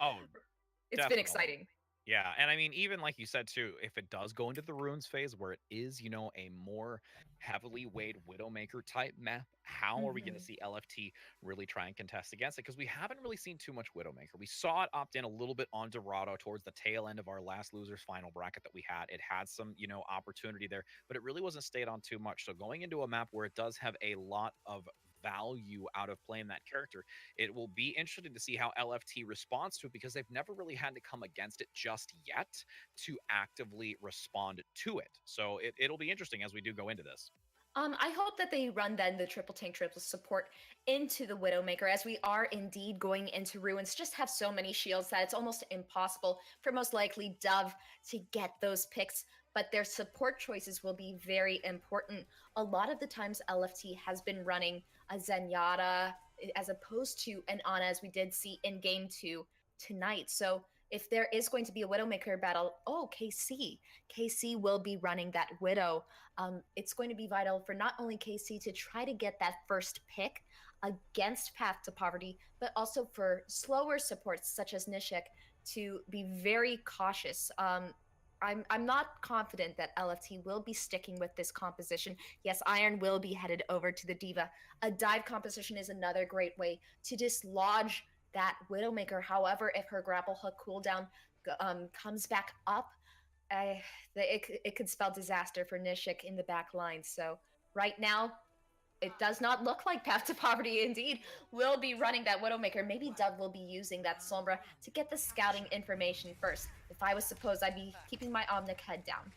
it's been exciting. Yeah, and I mean, even like you said too, if it does go into the ruins phase where it is, you know, a more heavily weighed Widowmaker type map, how are we going to see LFT really try and contest against it? Because we haven't really seen too much Widowmaker. We saw it opt in a little bit on Dorado towards the tail end of our last losers final bracket that we had. It had some, you know, opportunity there, but it really wasn't stayed on too much. So going into a map where it does have a lot of value out of playing that character, it will be interesting to see how LFT responds to it, because they've never really had to come against it just yet to actively respond to it. So it'll be interesting as we do go into this. I hope that they run then the triple tank, triple support into the Widowmaker, as we are indeed going into Ruins. Just have so many shields that it's almost impossible for most likely Dove to get those picks, but their support choices will be very important. A lot of the times LFT has been running a Zenyatta as opposed to an Ana, as we did see in Game 2 tonight. So if there is going to be a Widowmaker battle, KC will be running that Widow. It's going to be vital for not only KC to try to get that first pick against Path to Poverty, but also for slower supports such as Nishik to be very cautious. I'm not confident that LFT will be sticking with this composition. Yes, Iron will be headed over to the Diva. A dive composition is another great way to dislodge that Widowmaker. However, if her grapple hook cooldown comes back up, it could spell disaster for Nishik in the back line. So right now, it does not look like Path to Poverty indeed will be running that Widowmaker. Maybe Dove will be using that Sombra to get the scouting information first. If I was supposed, I'd be keeping my Omnic head down.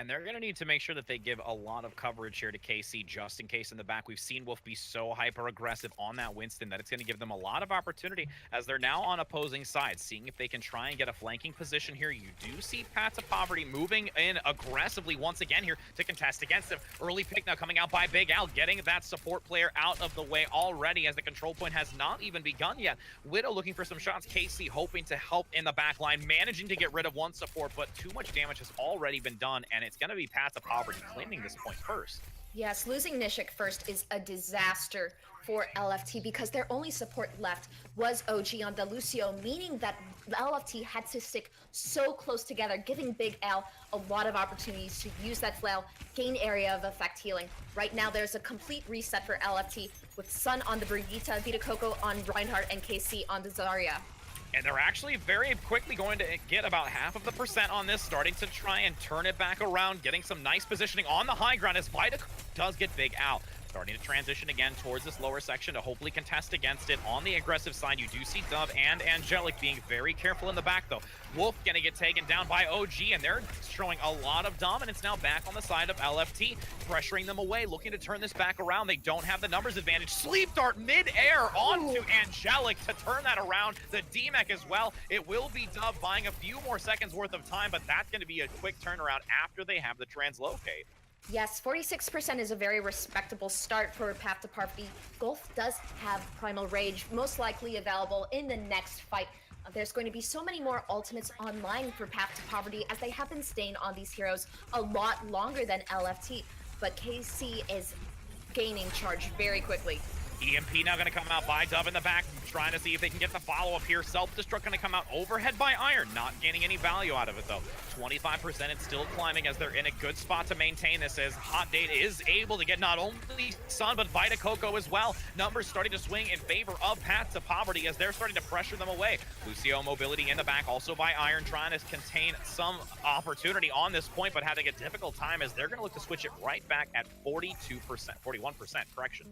and they're going to need to make sure that they give a lot of coverage here to KC just in case in the back. We've seen Wolf be so hyper-aggressive on that Winston that it's going to give them a lot of opportunity as they're now on opposing sides, seeing if they can try and get a flanking position here. You do see Path to Poverty moving in aggressively once again here to contest against him. Early pick now coming out by Big Al, getting that support player out of the way already as the control point has not even begun yet. Widow looking for some shots. KC hoping to help in the back line, managing to get rid of one support, but too much damage has already been done, and it's going to be Path to Poverty claiming this point first. Yes, losing Nishik first is a disaster for LFT because their only support left was OG on the Lucio, meaning that LFT had to stick so close together, giving Big L a lot of opportunities to use that flail, gain area of effect healing. Right now, there's a complete reset for LFT with Sun on the Brigitte, Vita Coco on Reinhardt, and KC on the Zarya. And they're actually very quickly going to get about half of the percent on this, starting to try and turn it back around, getting some nice positioning on the high ground as Vita does get Big Al. Starting to transition again towards this lower section to hopefully contest against it. On the aggressive side, you do see Dove and Angelic being very careful in the back, though. Wolf going to get taken down by OG, and they're showing a lot of dominance now back on the side of LFT, pressuring them away, looking to turn this back around. They don't have the numbers advantage. Sleep Dart mid-air onto Angelic to turn that around. The DMEC as well. It will be Dove buying a few more seconds worth of time, but that's going to be a quick turnaround after they have the translocate. Yes, 46% is a very respectable start for Path to Poverty. Golf does have Primal Rage, most likely available in the next fight. There's going to be so many more ultimates online for Path to Poverty as they have been staying on these heroes a lot longer than LFT. But KC is gaining charge very quickly. EMP now going to come out by Dove in the back, trying to see if they can get the follow-up here. Self-destruct going to come out overhead by Iron, not gaining any value out of it, though. 25%, it's still climbing as they're in a good spot to maintain this, as Hot Date is able to get not only Sun, but Vita Coco as well. Numbers starting to swing in favor of Path to Poverty as they're starting to pressure them away. Lucio mobility in the back, also by Iron, trying to contain some opportunity on this point, but having a difficult time as they're going to look to switch it right back at 42%, 41%, correction.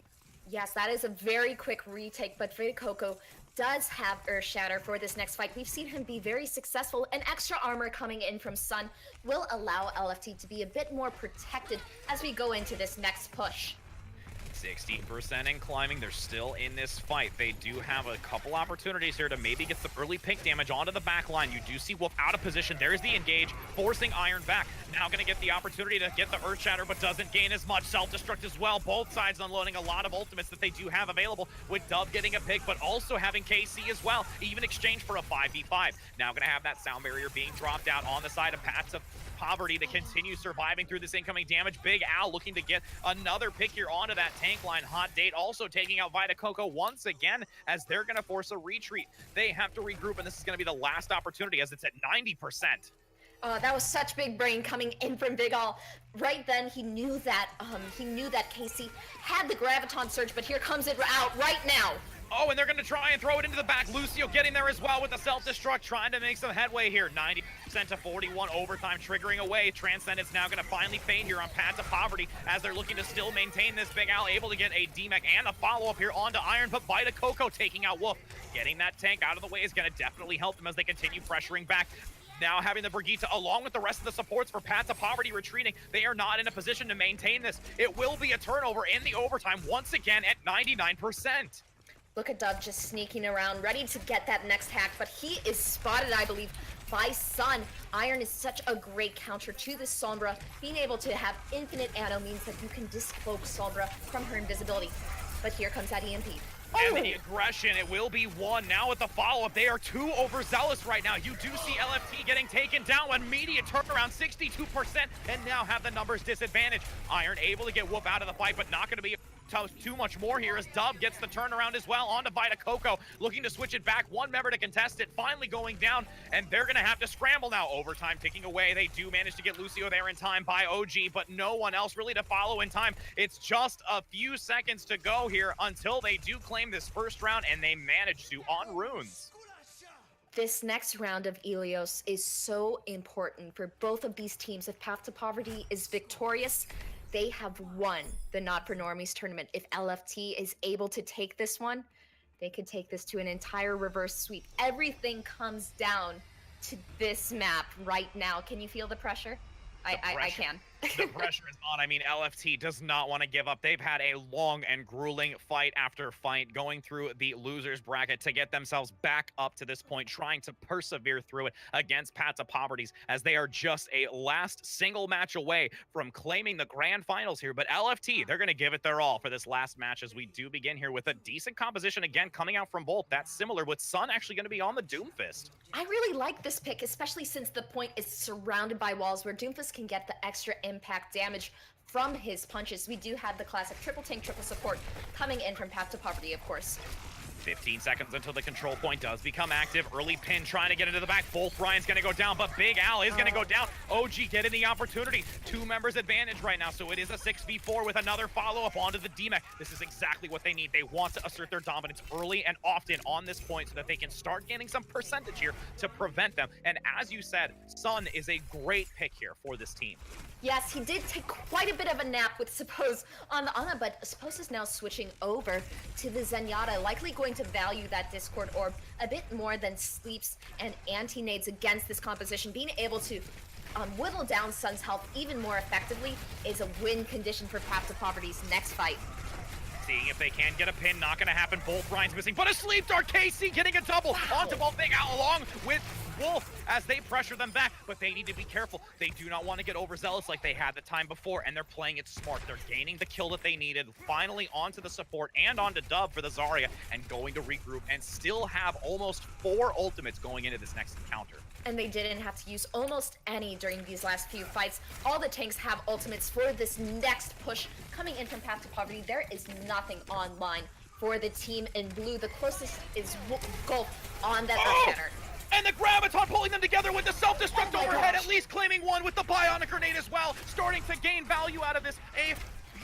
Yes, that is a very quick retake, but Vita Coco does have Earth Shatter for this next fight. We've seen him be very successful, and extra armor coming in from Sun will allow LFT to be a bit more protected as we go into this next push. 16% in climbing. They're still in this fight. They do have a couple opportunities here to maybe get some early pick damage onto the back line. You do see Wolf out of position. There's the engage, forcing Iron back. Now going to get the opportunity to get the Earth Shatter, but doesn't gain as much. Self-destruct as well. Both sides unloading a lot of ultimates that they do have available, with Dove getting a pick, but also having KC as well, even exchange for a 5v5. Now going to have that sound barrier being dropped out on the side of Path to Poverty to continue surviving through this incoming damage. Big Al looking to get another pick here onto that tank line. Hot Date also taking out Vita Coco once again as they're going to force a retreat. They have to regroup, and this is going to be the last opportunity as it's at 90%. That was such big brain coming in from Big Al. Right then, he knew that KC had the Graviton Surge, but here comes it out right now. Oh, and they're going to try and throw it into the back. Lucio getting there as well with the self-destruct, trying to make some headway here. 90% to 41 overtime, triggering away. Transcendence now going to finally fade here on Path to Poverty as they're looking to still maintain this. Big Al able to get a DMEC and a follow-up here onto Iron, but Vita Coco taking out Wolf. Getting that tank out of the way is going to definitely help them as they continue pressuring back. Now having the Brigitte along with the rest of the supports for Path to Poverty retreating. They are not in a position to maintain this. It will be a turnover in the overtime once again at 99%. Look at Dove just sneaking around, ready to get that next hack, but he is spotted, I believe, by Sun. Iron is such a great counter to this Sombra. Being able to have infinite ammo means that you can discloak Sombra from her invisibility. But here comes that EMP. And the aggression, it will be one. Now with the follow-up, they are too overzealous right now. You do see LFT getting taken down. Immediate turnaround, 62%, and now have the numbers disadvantage. Iron able to get Wolf out of the fight, but not going to be too much more here as Dove gets the turnaround as well onto Vita Coco, looking to switch it back. One member to contest it, finally going down, and they're going to have to scramble now. Overtime ticking away. They do manage to get Lucio there in time by OG, but no one else really to follow in time. It's just a few seconds to go here until they do claim this first round, and they manage to on Runes. This next round of Ilios is so important for both of these teams. If Path to Poverty is victorious, they have won the Not for Normies tournament. If LFT is able to take this one, they could take this to an entire reverse sweep. Everything comes down to this map right now. Can you feel the pressure? I can. The pressure is on. I mean, LFT does not want to give up. They've had a long and grueling fight after fight going through the losers bracket to get themselves back up to this point, trying to persevere through it against Path of Poverties, as they are just a last single match away from claiming the grand finals here. But LFT, they're going to give it their all for this last match, as we do begin here with a decent composition again coming out from both. That's similar, with Sun actually going to be on the Doomfist. I really like this pick, especially since the point is surrounded by walls where Doomfist can get the extra impact damage from his punches. We do have the classic triple tank, triple support coming in from Path to Poverty, of course. 15 seconds until the control point does become active. Early pin trying to get into the back. Both Ryan's going to go down, but Big Al is going to go down. OG getting the opportunity. 2 members advantage right now, so it is a 6v4 with another follow-up onto the DMAC. This is exactly what they need. They want to assert their dominance early and often on this point so that they can start gaining some percentage here to prevent them. And as you said, Sun is a great pick here for this team. Yes, he did take quite a bit of a nap with Suppose on the Ana, but Suppose is now switching over to the Zenyatta, likely going to value that Discord Orb a bit more than sleeps and anti-nades against this composition. Being able to whittle down Sun's health even more effectively is a win condition for Path to Poverty's next fight. Seeing if they can get a pin, not gonna happen. Both Ryan's missing, but a sleep dart. KC getting a double onto both Big Al along with Wolf as they pressure them back, but they need to be careful. They do not want to get overzealous like they had the time before, and they're playing it smart. They're gaining the kill that they needed, finally onto the support and onto Dub for the Zarya, and going to regroup and still have almost 4 ultimates going into this next encounter. And they didn't have to use almost any during these last few fights. All the tanks have ultimates for this next push coming in from Path to Poverty. There is nothing online for the team in blue. The closest is Gulf on that Earthshatter. And the Graviton pulling them together with the self-destruct overhead, gosh. at least claiming one with the bionic grenade as well, starting to gain value out of this. A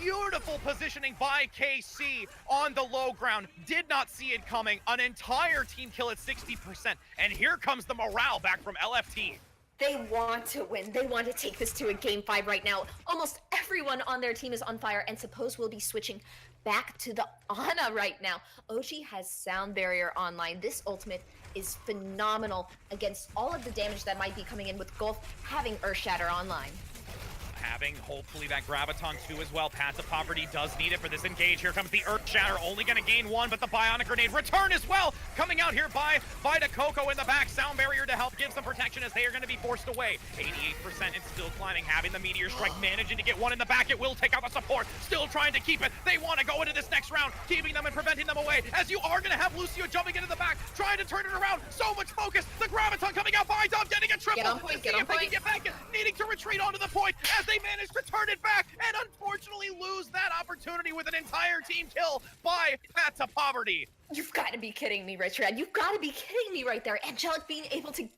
beautiful positioning by KC on the low ground. Did not see it coming. An entire team kill at 60%. And here comes the morale back from LFT. They want to win. They want to take this to a game 5 right now. Almost everyone on their team is on fire, and Suppose will be switching back to the Ana right now. OG has Sound Barrier online. This ultimate is phenomenal against all of the damage that might be coming in with Gulf having Earthshatter online. Having hopefully that Graviton too as well. Path of Poverty does need it for this engage. Here comes the Earthshatter, only going to gain 1, but the bionic grenade return as well. Coming out here by the Coco in the back. Sound Barrier to help give some protection as they are going to be forced away. 88% and still climbing, having the Meteor Strike, managing to get 1 in the back. It will take out the support, still trying to keep it. They want to go into this next round, keeping them and preventing them away, as you are going to have Lucio jumping into the back, trying to turn it around. So much focus. The Graviton coming out by Dub, getting a triple. Get on point, to see if they can get back, needing to retreat onto the point as they manage to turn it back and unfortunately lose that opportunity with an entire team kill by Path to Poverty. You've got to be kidding me, Richard. You've got to be kidding me right there. Angelic being able to...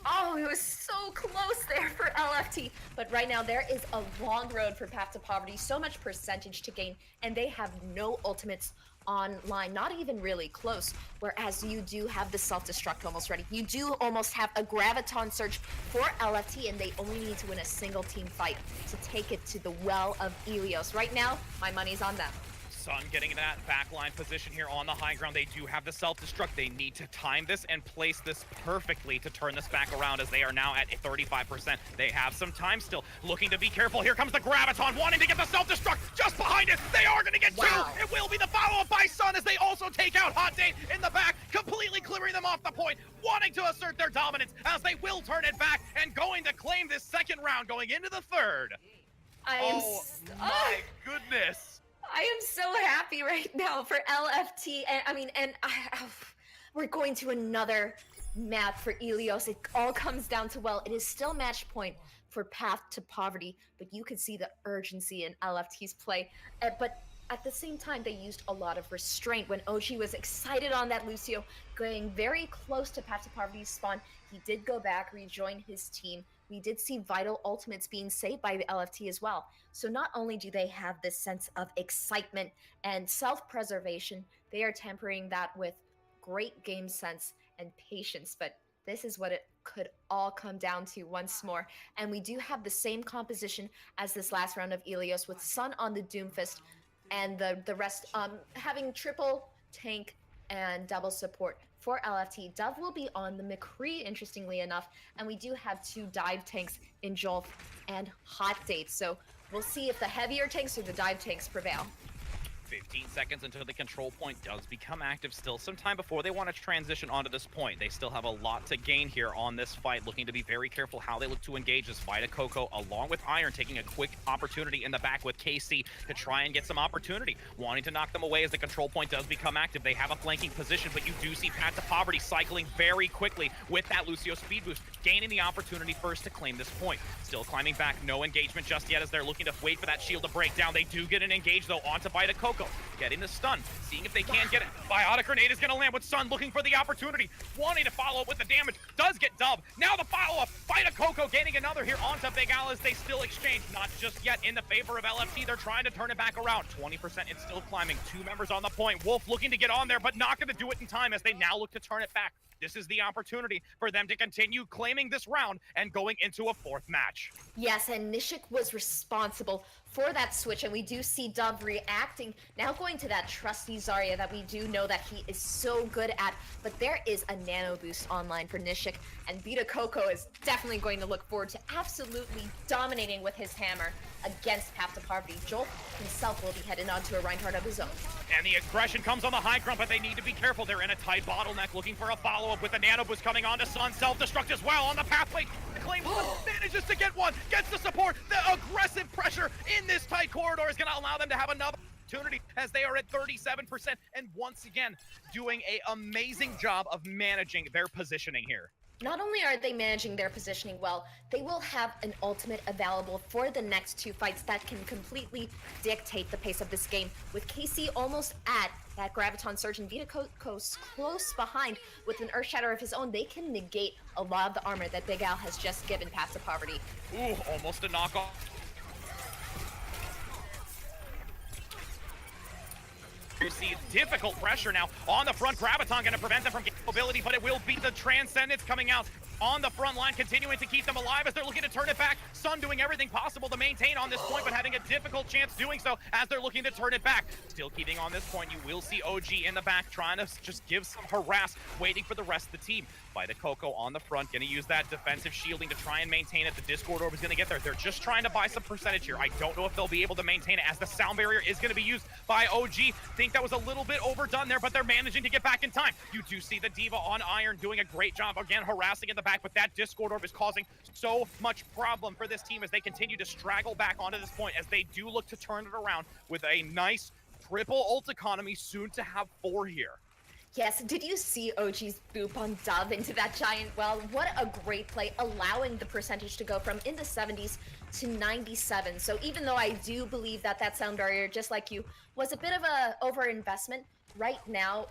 Oh, it was so close there for LFT. But right now, there is a long road for Path to Poverty. So much percentage to gain, and they have no ultimates online, not even really close, whereas you do have the self-destruct almost ready. You do almost have a Graviton Surge for LFT, and they only need to win a single team fight to take it to the well of Ilios. Right now, my money's on them. Sun getting that backline position here on the high ground. They do have the self-destruct. They need to time this and place this perfectly to turn this back around, as they are now at 35%. They have some time still, looking to be careful. Here comes the Graviton, wanting to get the self-destruct just behind it. They are going to get 2. It will be the follow-up by Sun, as they also take out Hot Date in the back, completely clearing them off the point, wanting to assert their dominance, as they will turn it back and going to claim this second round going into the third. Oh my goodness. I am so happy right now for LFT, and we're going to another map for Ilios. It all comes down to, well, it is still match point for Path to Poverty, but you could see the urgency in LFT's play. But at the same time, they used a lot of restraint when OG was excited on that Lucio, going very close to Path to Poverty's spawn. He did go back, rejoin his team. We did see vital ultimates being saved by the LFT as well. So not only do they have this sense of excitement and self-preservation, they are tempering that with great game sense and patience. But this is what it could all come down to once more. And we do have the same composition as this last round of Ilios, with Sun on the Doomfist and the rest having triple tank and double support for LFT. Dove will be on the McCree, interestingly enough, and we do have 2 dive tanks in Jolf and Hot Date. So we'll see if the heavier tanks or the dive tanks prevail. 15 seconds until the control point does become active. Still some time before they want to transition onto this point. They still have a lot to gain here on this fight, looking to be very careful how they look to engage this Vita Coco, along with Iron taking a quick opportunity in the back with KC to try and get some opportunity, wanting to knock them away as the control point does become active. They have a flanking position, but you do see Path to Poverty cycling very quickly with that Lucio speed boost, gaining the opportunity first to claim this point. Still climbing back, no engagement just yet as they're looking to wait for that shield to break down. They do get an engage though onto Vita Coco, getting the stun, seeing if they can get it. Biotic Grenade is gonna land with Sun, looking for the opportunity, wanting to follow up with the damage, does get Dub. Now the follow-up, Vita Coco gaining another here onto Big Al as they still exchange, not just yet in the favor of LFT. They're trying to turn it back around. 20%, it's still climbing. 2 members on the point. Wolf looking to get on there, but not gonna do it in time as they now look to turn it back. This is the opportunity for them to continue claiming this round and going into a 4th match. Yes, and Nishik was responsible for that switch, and we do see Dove reacting, now going to that trusty Zarya that we do know that he is so good at, but there is a nano boost online for Nishik, and Vita Coco is definitely going to look forward to absolutely dominating with his hammer against Path to Poverty. Joel himself will be headed onto a Reinhardt of his own. And the aggression comes on the high ground, but they need to be careful. They're in a tight bottleneck, looking for a follow-up with the nano boost coming onto Sun. Self-destruct as well on the pathway. Claim manages to get one, gets the support. The aggressive pressure in this tight corridor is going to allow them to have another opportunity as they are at 37% and once again doing an amazing job of managing their positioning here. Not only are they managing their positioning well, they will have an ultimate available for the next 2 fights that can completely dictate the pace of this game. With KC almost at that Graviton Surge and Vita Coco's close behind with an Earth Shatter of his own, they can negate a lot of the armor that Big Al has just given Path to Poverty. Ooh, almost a knockoff. You see difficult pressure now on the front. Graviton going to prevent them from getting mobility, but it will be the Transcendence coming out on the front line, continuing to keep them alive as they're looking to turn it back. Sun doing everything possible to maintain on this point, but having a difficult chance doing so as they're looking to turn it back. Still keeping on this point, you will see OG in the back trying to just give some harass, waiting for the rest of the team. Vita Coco on the front, gonna use that defensive shielding to try and maintain it. The Discord Orb is gonna get there. They're just trying to buy some percentage here. I don't know if they'll be able to maintain it as the sound barrier is gonna be used by OG. Think that was a little bit overdone there, but they're managing to get back in time. You do see the Diva on Iron doing a great job, again, harassing in the back, but that Discord Orb is causing so much problem for this team as they continue to straggle back onto this point as they do look to turn it around with a nice triple ult economy, soon to have 4 here. Yes, did you see OG's boop on Dove into that giant well? What a great play, allowing the percentage to go from in the 70s to 97. So even though I do believe that that sound barrier, just like you, was a bit of a overinvestment, right now,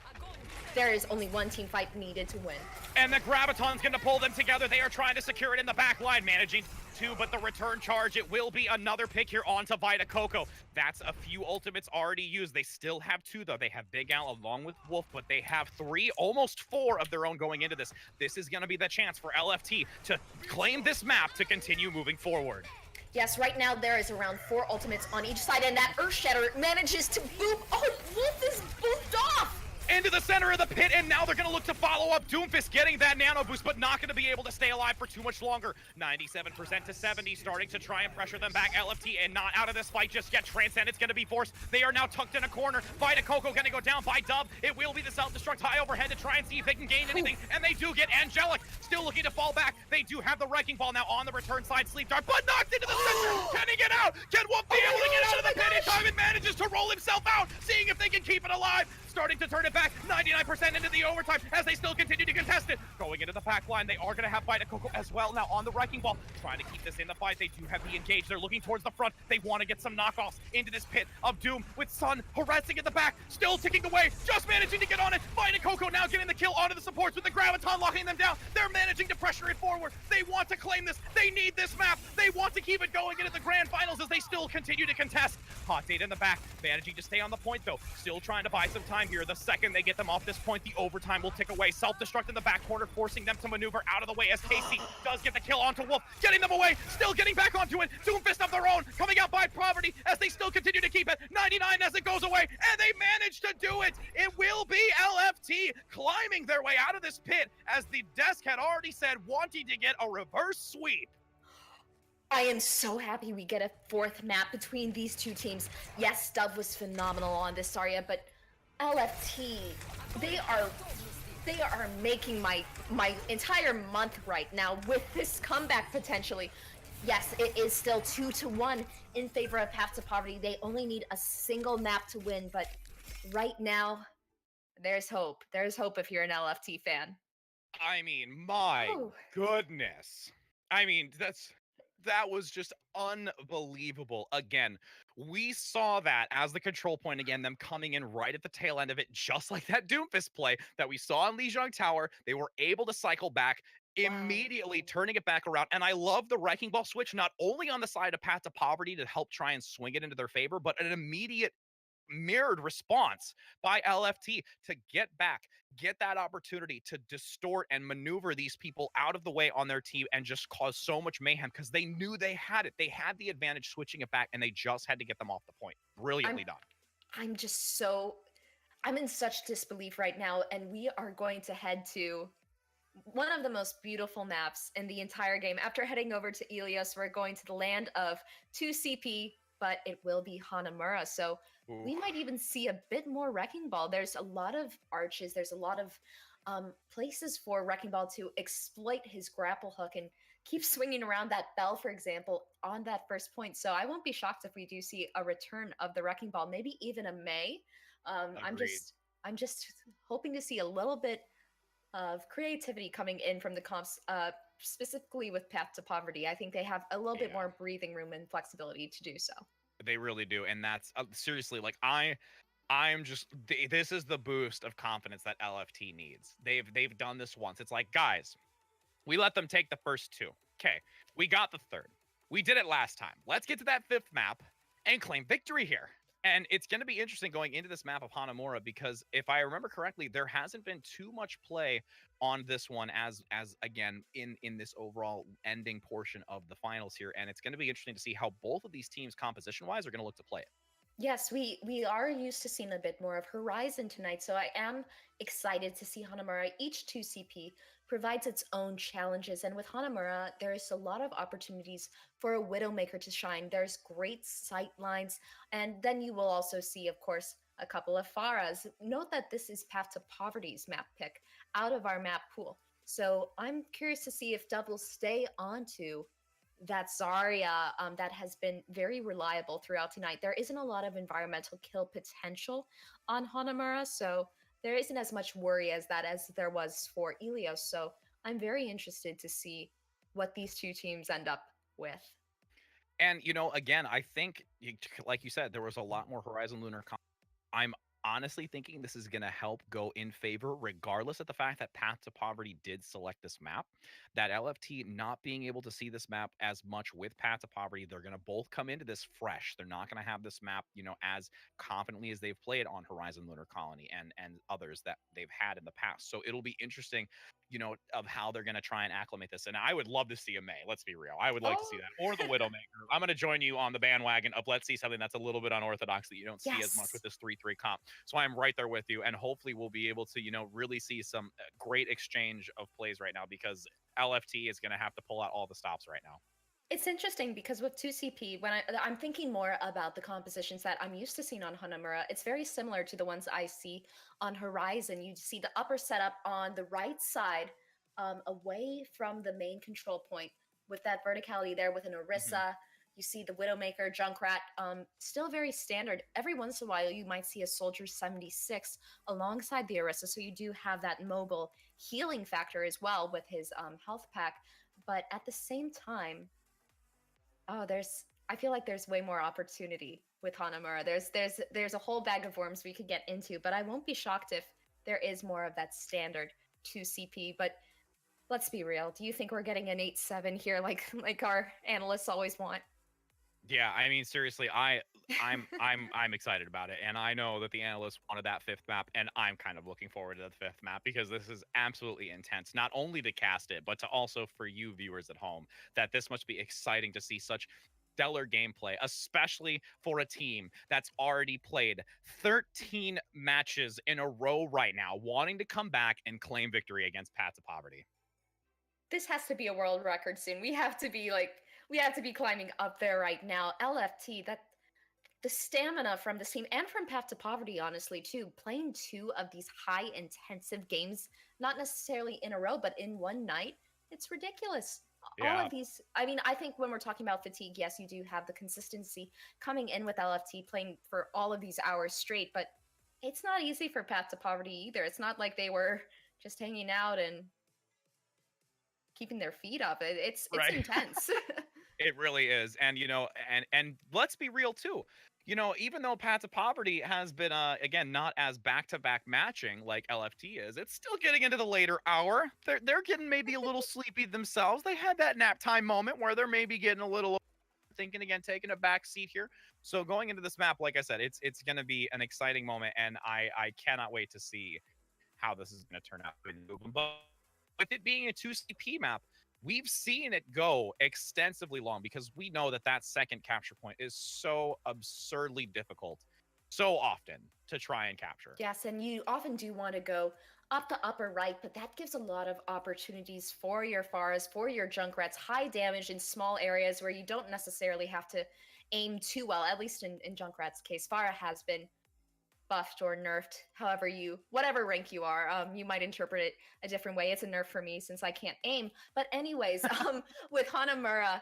there is only one team fight needed to win. And the Graviton's going to pull them together. They are trying to secure it in the back line, managing to, but the return charge, it will be another pick here onto Vita Coco. That's a few ultimates already used. They still have 2, though. They have Big Al along with Wolf, but they have 3, almost 4 of their own going into this. This is going to be the chance for LFT to claim this map to continue moving forward. Yes, right now there is around 4 ultimates on each side, and that Earth Shatter manages to boop. Oh, Wolf is booped off! Into the center of the pit, and now they're going to look to follow up. Doomfist getting that nano boost, but not going to be able to stay alive for too much longer. 97% to 70, starting to try and pressure them back. LFT and not out of this fight just yet. Transcendence going to be forced. They are now tucked in a corner. Vita Coco going to go down by Dub. It will be the self-destruct high overhead to try and see if they can gain anything, and they do get Angelic. Still looking to fall back. They do have the Wrecking Ball now on the return side. Sleep Dart, but knocked into the center. Can he get out? Can Wolf be able to get out of the pit in time and manages to roll himself out, seeing if they can keep it alive. Starting to turn it back, 99% into the overtime as they still continue to contest it. Going into the back line, they are going to have Vita Coco as well now on the Wrecking Ball, trying to keep this in the fight. They do have the engage. They're looking towards the front. They want to get some knockoffs into this pit of doom with Sun harassing at the back, still ticking away, just managing to get on it. Vita Coco now getting the kill onto the supports with the Graviton locking them down. They're managing to pressure it forward. They want to claim this. They need this map. They want to keep it going into the grand finals as they still continue to contest. Hot Date in the back, managing to stay on the point though, still trying to buy some time here. The second they get them off this point, the overtime will tick away. Self-destruct in the back corner forcing them to maneuver out of the way as Casey does get the kill onto Wolf, getting them away, still getting back onto it. Doomfist of their own, coming out by Poverty as they still continue to keep it. 99 as it goes away, and they manage to do it. It will be LFT climbing their way out of this pit as the desk had already said wanting to get a reverse sweep. I am so happy we get a fourth map between these two teams. Yes, Dove was phenomenal on this Zarya, but LFT, they are making my entire month right now with this comeback potentially. Yes, it is still 2-1 in favor of Path to Poverty. They only need a single map to win, but right now, there's hope. There's hope if you're an LFT fan. I mean, my goodness. I mean, that was just unbelievable. Again, we saw that as the control point again, them coming in right at the tail end of it, just like that Doomfist play that we saw in Lijiang Tower. They were able to cycle back, immediately turning it back around. And I love the Wrecking Ball switch, not only on the side of Path to Poverty to help try and swing it into their favor, but an immediate mirrored response by LFT to get back, get that opportunity to distort and maneuver these people out of the way on their team and just cause so much mayhem because they knew they had it. They had the advantage switching it back and they just had to get them off the point. Brilliantly done. I'm in such disbelief right now, and we are going to head to one of the most beautiful maps in the entire game. After heading over to Ilios, we're going to the land of 2CP, but it will be Hanamura. So we might even see a bit more Wrecking Ball. There's a lot of arches. There's a lot of places for Wrecking Ball to exploit his grapple hook and keep swinging around that bell, for example, on that first point. So I won't be shocked if we do see a return of the Wrecking Ball, maybe even a May. I'm just hoping to see a little bit of creativity coming in from the comps, specifically with Path to Poverty. I think they have a little bit more breathing room and flexibility to do so. They really do, and that's seriously, like, I'm just, this is the boost of confidence that LFT needs. They've done this once. It's like, guys, we let them take the first two. Okay, we got the third. We did it last time. Let's get to that fifth map and claim victory here. And it's going to be interesting going into this map of Hanamura because if I remember correctly, there hasn't been too much play on this one as again in this overall ending portion of the finals here, and it's going to be interesting to see how both of these teams composition wise are going to look to play it. Yes, we are used to seeing a bit more of Horizon tonight, so I am excited to see Hanamura. Each 2CP provides its own challenges, and with Hanamura, there is a lot of opportunities for a Widowmaker to shine. There's great sight lines, and then you will also see, of course, a couple of Pharahs. Note that this is Path to Poverty's map pick out of our map pool, so I'm curious to see if Dove will stay onto that Zarya that has been very reliable throughout tonight. There isn't a lot of environmental kill potential on Hanamura, so there isn't as much worry as there was for Ilios. So I'm very interested to see what these two teams end up with. And, you know, again, I think, like you said, there was a lot more Horizon Lunar. I'm honestly thinking this is going to help go in favor, regardless of the fact that Path to Poverty did select this map, that LFT not being able to see this map as much with Path to Poverty, they're going to both come into this fresh. They're not going to have this map, you know, as confidently as they've played on Horizon Lunar Colony and others that they've had in the past. So it'll be interesting, you know, of how they're going to try and acclimate this. And I would love to see a May. Let's be real. I would like to see that. Or the Widowmaker. I'm going to join you on the bandwagon of let's see something that's a little bit unorthodox that you don't see as much with this 3-3 comp. So I'm right there with you. And hopefully we'll be able to, you know, really see some great exchange of plays right now because LFT is going to have to pull out all the stops right now. It's interesting because with 2CP, when I'm thinking more about the compositions that I'm used to seeing on Hanamura, it's very similar to the ones I see on Horizon. You see the upper setup on the right side, away from the main control point, with that verticality there with an Orisa. You see the Widowmaker, Junkrat, still very standard. Every once in a while, you might see a Soldier 76 alongside the Orisa, so you do have that mobile healing factor as well with his health pack. But at the same time, I feel like there's way more opportunity with Hanamura. There's a whole bag of worms we could get into, but I won't be shocked if there is more of that standard 2CP. But let's be real. Do you think we're getting an 8-7 here like our analysts always want? Yeah, I mean, seriously, I'm excited about it, and I know that the analysts wanted that 5th map, and I'm kind of looking forward to the 5th map because this is absolutely intense. Not only to cast it, but to also for you viewers at home, that this must be exciting to see such stellar gameplay, especially for a team that's already played 13 matches in a row right now, wanting to come back and claim victory against Path to Poverty. This has to be a world record soon. We have to be climbing up there right now. LFT, that the stamina from this team and from Path to Poverty, honestly, too, playing 2 of these high intensive games, not necessarily in a row, but in one night, it's ridiculous. All Yeah. of these, I mean, I think when we're talking about fatigue, yes, you do have the consistency coming in with LFT playing for all of these hours straight, but it's not easy for Path to Poverty either. It's not like they were just hanging out and keeping their feet up. It's Right. intense. It really is. And and let's be real too. Even though Path to Poverty has been again not as back-to-back matching like LFT is, it's still getting into the later hour. They're getting maybe a little sleepy themselves. They had that nap time moment where they're maybe getting a little thinking again, taking a back seat here. So going into this map, like I said, it's gonna be an exciting moment, and I cannot wait to see how this is gonna turn out. But with it being a 2CP map, we've seen it go extensively long because we know that that second capture point is so absurdly difficult so often to try and capture. Yes, and you often do want to go up the upper right, but that gives a lot of opportunities for your Pharas, for your Junkrats, high damage in small areas where you don't necessarily have to aim too well, at least in Junkrat's case. Pharah has been buffed or nerfed, whatever rank you are. You might interpret it a different way. It's a nerf for me since I can't aim. But anyways, with Hanamura,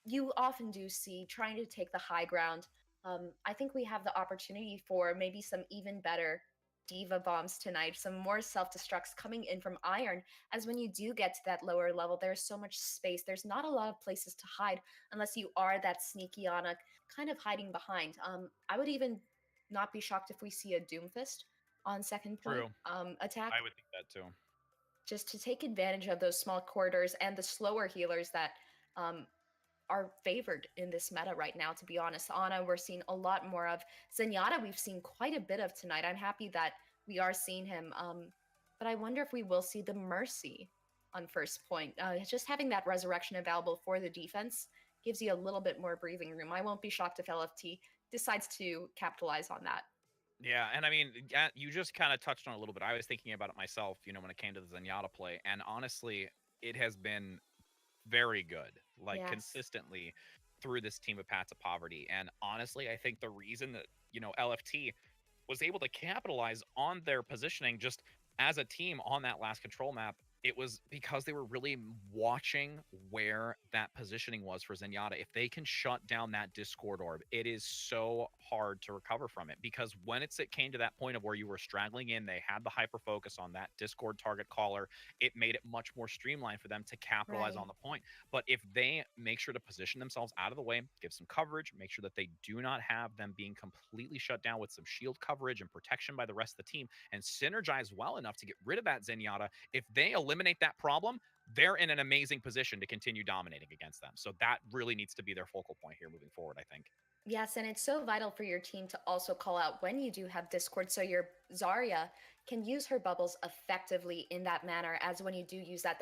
you often do see trying to take the high ground. I think we have the opportunity for maybe some even better diva bombs tonight, some more self-destructs coming in from Iron, as when you do get to that lower level, there's so much space. There's not a lot of places to hide unless you are that sneaky Ana, kind of hiding behind. I would even not be shocked if we see a Doomfist on second point attack. I would think that too. Just to take advantage of those small corridors and the slower healers that are favored in this meta right now, to be honest. Ana, we're seeing a lot more of. Zenyatta, we've seen quite a bit of tonight. I'm happy that we are seeing him. But I wonder if we will see the Mercy on first point. Just having that resurrection available for the defense gives you a little bit more breathing room. I won't be shocked if LFT decides to capitalize on that. Yeah, and I mean, you just kind of touched on it a little bit. I was thinking about it myself, when it came to the Zenyatta play, and honestly, it has been very good, Yes. consistently through this team of Path to Poverty. And honestly, I think the reason that, LFT was able to capitalize on their positioning just as a team on that last control map, it was because they were really watching where that positioning was for Zenyatta. If they can shut down that Discord orb, it is so hard to recover from it, because when it came to that point of where you were straggling in, they had the hyper focus on that Discord target caller. It made it much more streamlined for them to capitalize Right. on the point. But if they make sure to position themselves out of the way, give some coverage, make sure that they do not have them being completely shut down with some shield coverage and protection by the rest of the team, and synergize well enough to get rid of that Zenyatta, if they eliminate that problem, they're in an amazing position to continue dominating against them. So that really needs to be their focal point here moving forward, I think. Yes, and it's so vital for your team to also call out when you do have Discord, so your Zarya can use her bubbles effectively in that manner, as when you do use that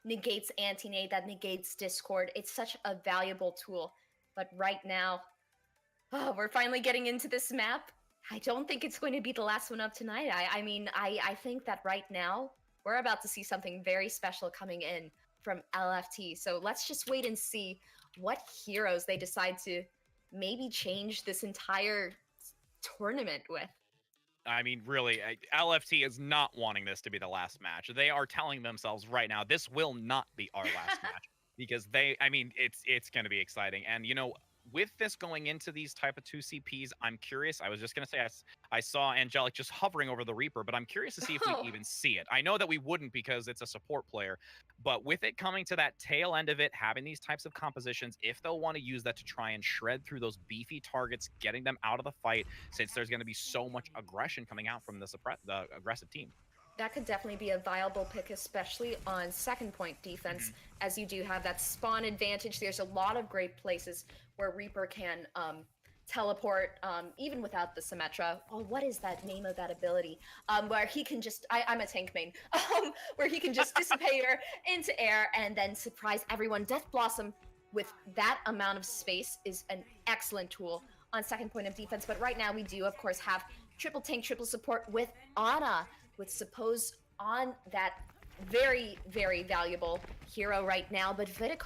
negates anti-nade, that negates Discord. It's such a valuable tool. But right now, we're finally getting into this map. I don't think it's going to be the last one of tonight. I think that right now, we're about to see something very special coming in from LFT. So let's just wait and see what heroes they decide to maybe change this entire tournament with. I mean, really, LFT is not wanting this to be the last match. They are telling themselves right now, this will not be our last match, because it's going to be exciting. And, with this going into these type of 2CPs, I'm curious. I was just going to say, I saw Angelic just hovering over the Reaper, but I'm curious to see if we even see it. I know that we wouldn't because it's a support player, but with it coming to that tail end of it, having these types of compositions, if they'll want to use that to try and shred through those beefy targets, getting them out of the fight, since there's going to be so much aggression coming out from the aggressive team. That could definitely be a viable pick, especially on second point defense, as you do have that spawn advantage. There's a lot of great places where Reaper can teleport, even without the Symmetra. Oh, what is that name of that ability? Where he can just, I'm a tank main, where he can just disappear into air and then surprise everyone. Death Blossom with that amount of space is an excellent tool on second point of defense. But right now we do, of course, have triple tank, triple support with Ana, with Suppose on that very, very valuable hero right now. But Vita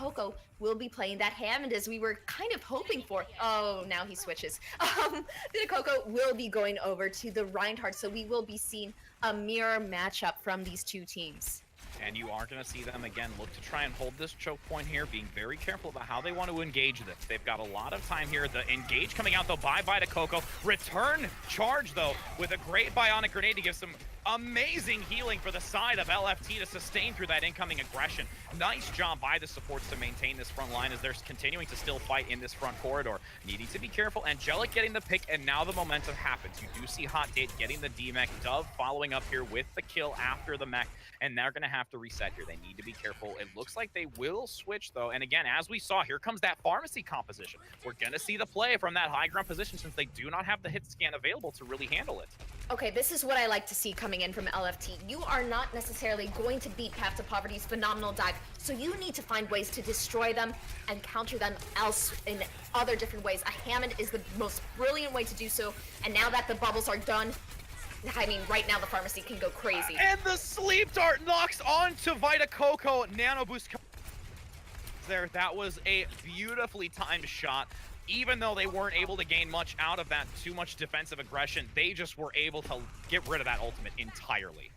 will be playing that Hammond as we were kind of hoping for. Oh, now he switches. Vita will be going over to the Reinhardt, so we will be seeing a mirror matchup from these two teams. And you are going to see them, again, look to try and hold this choke point here, being very careful about how they want to engage this. They've got a lot of time here. The engage coming out, though, by Vita Coco. Return charge, though, with a great bionic grenade to give some amazing healing for the side of LFT to sustain through that incoming aggression. Nice job by the supports to maintain this front line as they're continuing to still fight in this front corridor. Needing to be careful. Angelic getting the pick, and now the momentum happens. You do see Hot Date getting the D-Mech. Dove following up here with the kill after the mech, and they're going to have to reset here. They need to be careful. It looks like they will switch, though. And again, as we saw, here comes that pharmacy composition. We're going to see the play from that high ground position since they do not have the hit scan available to really handle it. Okay, this is what I like to see coming in from LFT. You are not necessarily going to beat Path to Poverty's phenomenal dive, so you need to find ways to destroy them and counter them else in other different ways. A Hammond is the most brilliant way to do so, and now that the bubbles are done, I mean, right now the pharmacy can go crazy. And the sleep dart knocks onto Vita Coco. Nano boost there. That was a beautifully timed shot. Even though they weren't able to gain much out of that, too much defensive aggression, they just were able to get rid of that ultimate entirely.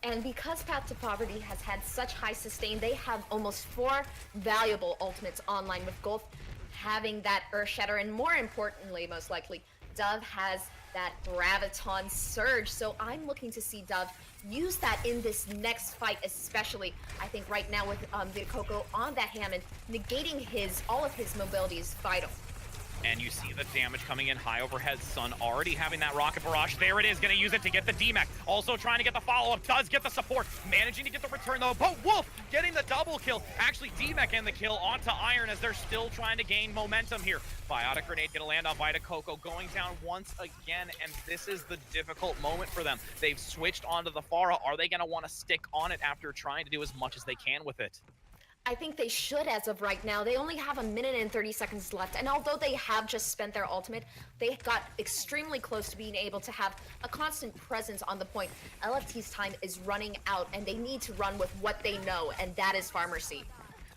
And because Path to Poverty has had such high sustain, they have almost 4 valuable ultimates online, with Golf having that Earth Shatter, and more importantly, most likely, Dove has that Graviton Surge. So I'm looking to see Dove use that in this next fight, especially. I think right now with Vita Coco on that Hammond, negating all of his mobility is vital. And you see the damage coming in high overhead. Sun already having that rocket barrage. There it is, going to use it to get the D-Mech. Also trying to get the follow-up, does get the support. Managing to get the return, though. But Wolf getting the double kill. Actually, D-Mech and the kill onto Iron as they're still trying to gain momentum here. Biotic Grenade going to land on Vita Coco, going down once again, and this is the difficult moment for them. They've switched onto the Pharah. Are they going to want to stick on it after trying to do as much as they can with it? I think they should as of right now. They only have 1 minute and 30 seconds left, and although they have just spent their ultimate, they got extremely close to being able to have a constant presence on the point. LFT's time is running out, and they need to run with what they know, and that is Pharmacy.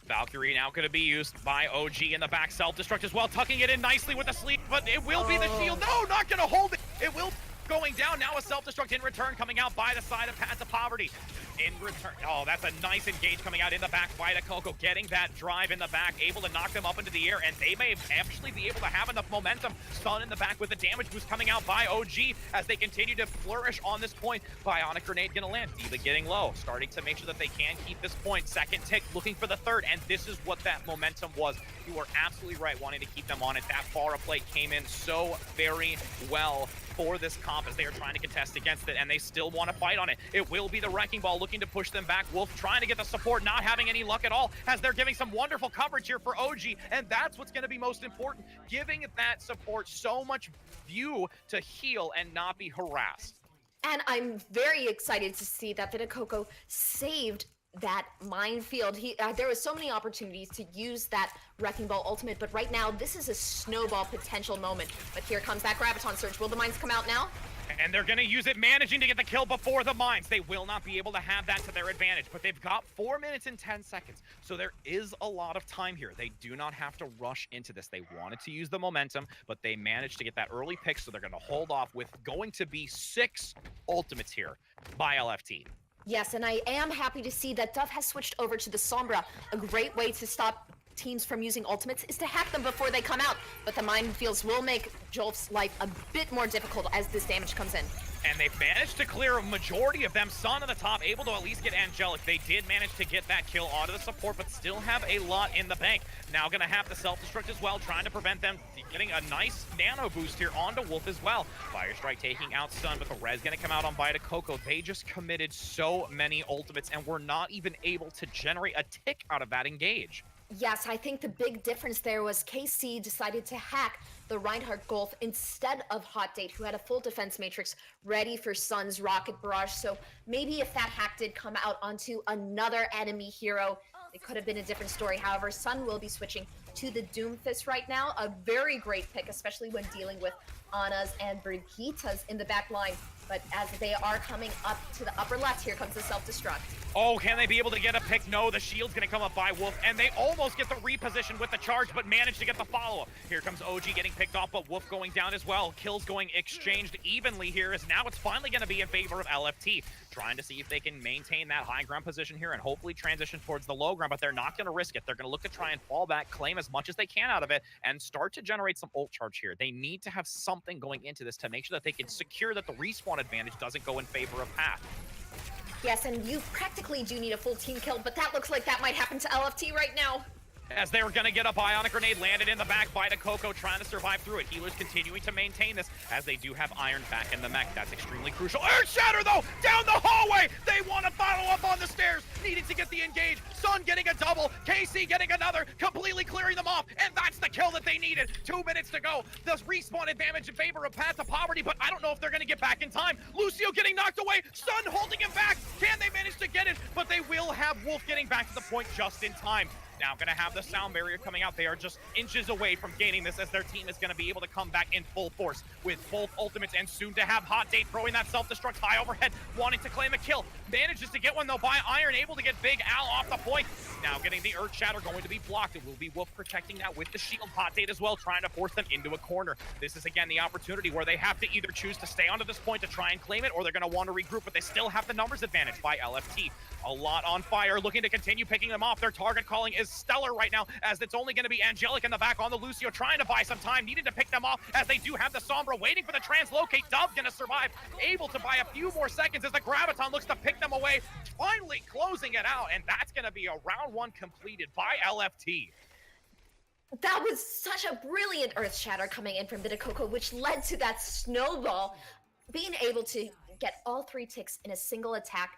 Valkyrie now going to be used by OG in the back, self-destruct as well, tucking it in nicely with the sleep, but it will be the shield. No, not going to hold it. It will going down. Now a self-destruct in return coming out by the side of Path to Poverty. In return, oh, that's a nice engage coming out in the back. Vita Coco getting that drive in the back, able to knock them up into the air, and they may actually be able to have enough momentum. Sun in the back with the damage boost coming out by OG as they continue to flourish on this point. Bionic Grenade gonna land. D.Va getting low, starting to make sure that they can keep this point. Second tick, looking for the third, and this is what that momentum was. You are absolutely right, wanting to keep them on it. That Pharah play came in so very well for this comp as they are trying to contest against it, and they still want to fight on it. It will be the Wrecking Ball looking to push them back. Wolf trying to get the support, not having any luck at all, as they're giving some wonderful coverage here for OG, and that's what's going to be most important, giving that support so much view to heal and not be harassed. And I'm very excited to see that Vita Coco saved that minefield. There was so many opportunities to use that Wrecking Ball ultimate, but right now this is a snowball potential moment. But here comes that Graviton Surge. Will the mines come out now? And they're going to use it, managing to get the kill before the mines. They will not be able to have that to their advantage, but they've got 4 minutes and 10 seconds. So there is a lot of time here. They do not have to rush into this. They wanted to use the momentum, but they managed to get that early pick, so they're going to hold off with going to be 6 ultimates here by LFT. Yes, and I am happy to see that Dove has switched over to the Sombra. A great way to stop teams from using ultimates is to hack them before they come out, but the minefields will make Jolf's life a bit more difficult as this damage comes in. And they've managed to clear a majority of them. Sun on the top, able to at least get Angelic. They did manage to get that kill onto the support, but still have a lot in the bank. Now gonna have to self-destruct as well, trying to prevent them getting a nice nano boost here onto Wolf as well. Fire Strike taking out Sun, but the res gonna come out on Vita Coco. They just committed so many ultimates and were not even able to generate a tick out of that engage. Yes, I think the big difference there was KC decided to hack the Reinhardt Golf instead of Hot Date, who had a full defense matrix ready for Sun's Rocket Barrage. So maybe if that hack did come out onto another enemy hero, it could have been a different story. However, Sun will be switching to the Doomfist right now. A very great pick, especially when dealing with Ana's and Brigittas in the back line. But as they are coming up to the upper left, here comes the self-destruct. Oh, can they be able to get a pick? No, the shield's gonna come up by Wolf, and they almost get the reposition with the charge, but manage to get the follow-up. Here comes OG getting picked off, but Wolf going down as well. Kills going exchanged evenly here, as now it's finally gonna be in favor of LFT. Trying to see if they can maintain that high ground position here and hopefully transition towards the low ground, but they're not gonna risk it. They're gonna look to try and fall back, claim as much as they can out of it, and start to generate some ult charge here. They need to have something going into this to make sure that they can secure that the respawn advantage doesn't go in favor of Path. Yes, and you practically do need a full team kill, but that looks like that might happen to LFT right now. As they were going to get a bionic grenade landed in the back by Coco, trying to survive through it. Healers continuing to maintain this as they do have Iron back in the mech. That's extremely crucial. Earth Shatter, though, down the hallway. They want to follow up on the stairs. Needed to get the engage. Sun getting a double. KC getting another. Completely clearing them off. And that's the kill that they needed. 2 minutes to go. The respawn advantage in favor of Path to Poverty, but I don't know if they're going to get back in time. Lucio getting knocked away. Sun holding him back. Can they manage to get it? But they will have Wolf getting back to the point just in time. Now going to have the sound barrier coming out. They are just inches away from gaining this, as their team is going to be able to come back in full force with both ultimates, and soon to have Hot Date throwing that self-destruct high overhead, wanting to claim a kill. Manages to get one though by Iron, able to get Big Al off the point. Now getting the Earth Shatter, going to be blocked. It will be Wolf protecting that with the shield. Hot Date as well, trying to force them into a corner. This is again the opportunity where they have to either choose to stay onto this point to try and claim it, or they're going to want to regroup, but they still have the numbers advantage by LFT. A lot on fire, looking to continue picking them off. Their target calling is stellar right now, as it's only going to be Angelic in the back on the Lucio, trying to buy some time, needed to pick them off, as they do have the Sombra waiting for the translocate. Dove going to survive, able to buy a few more seconds as the Graviton looks to pick them away, finally closing it out, and that's going to be a round one completed by LFT. That was such a brilliant Earth Shatter coming in from Coco, which led to that snowball. Being able to get all 3 ticks in a single attack,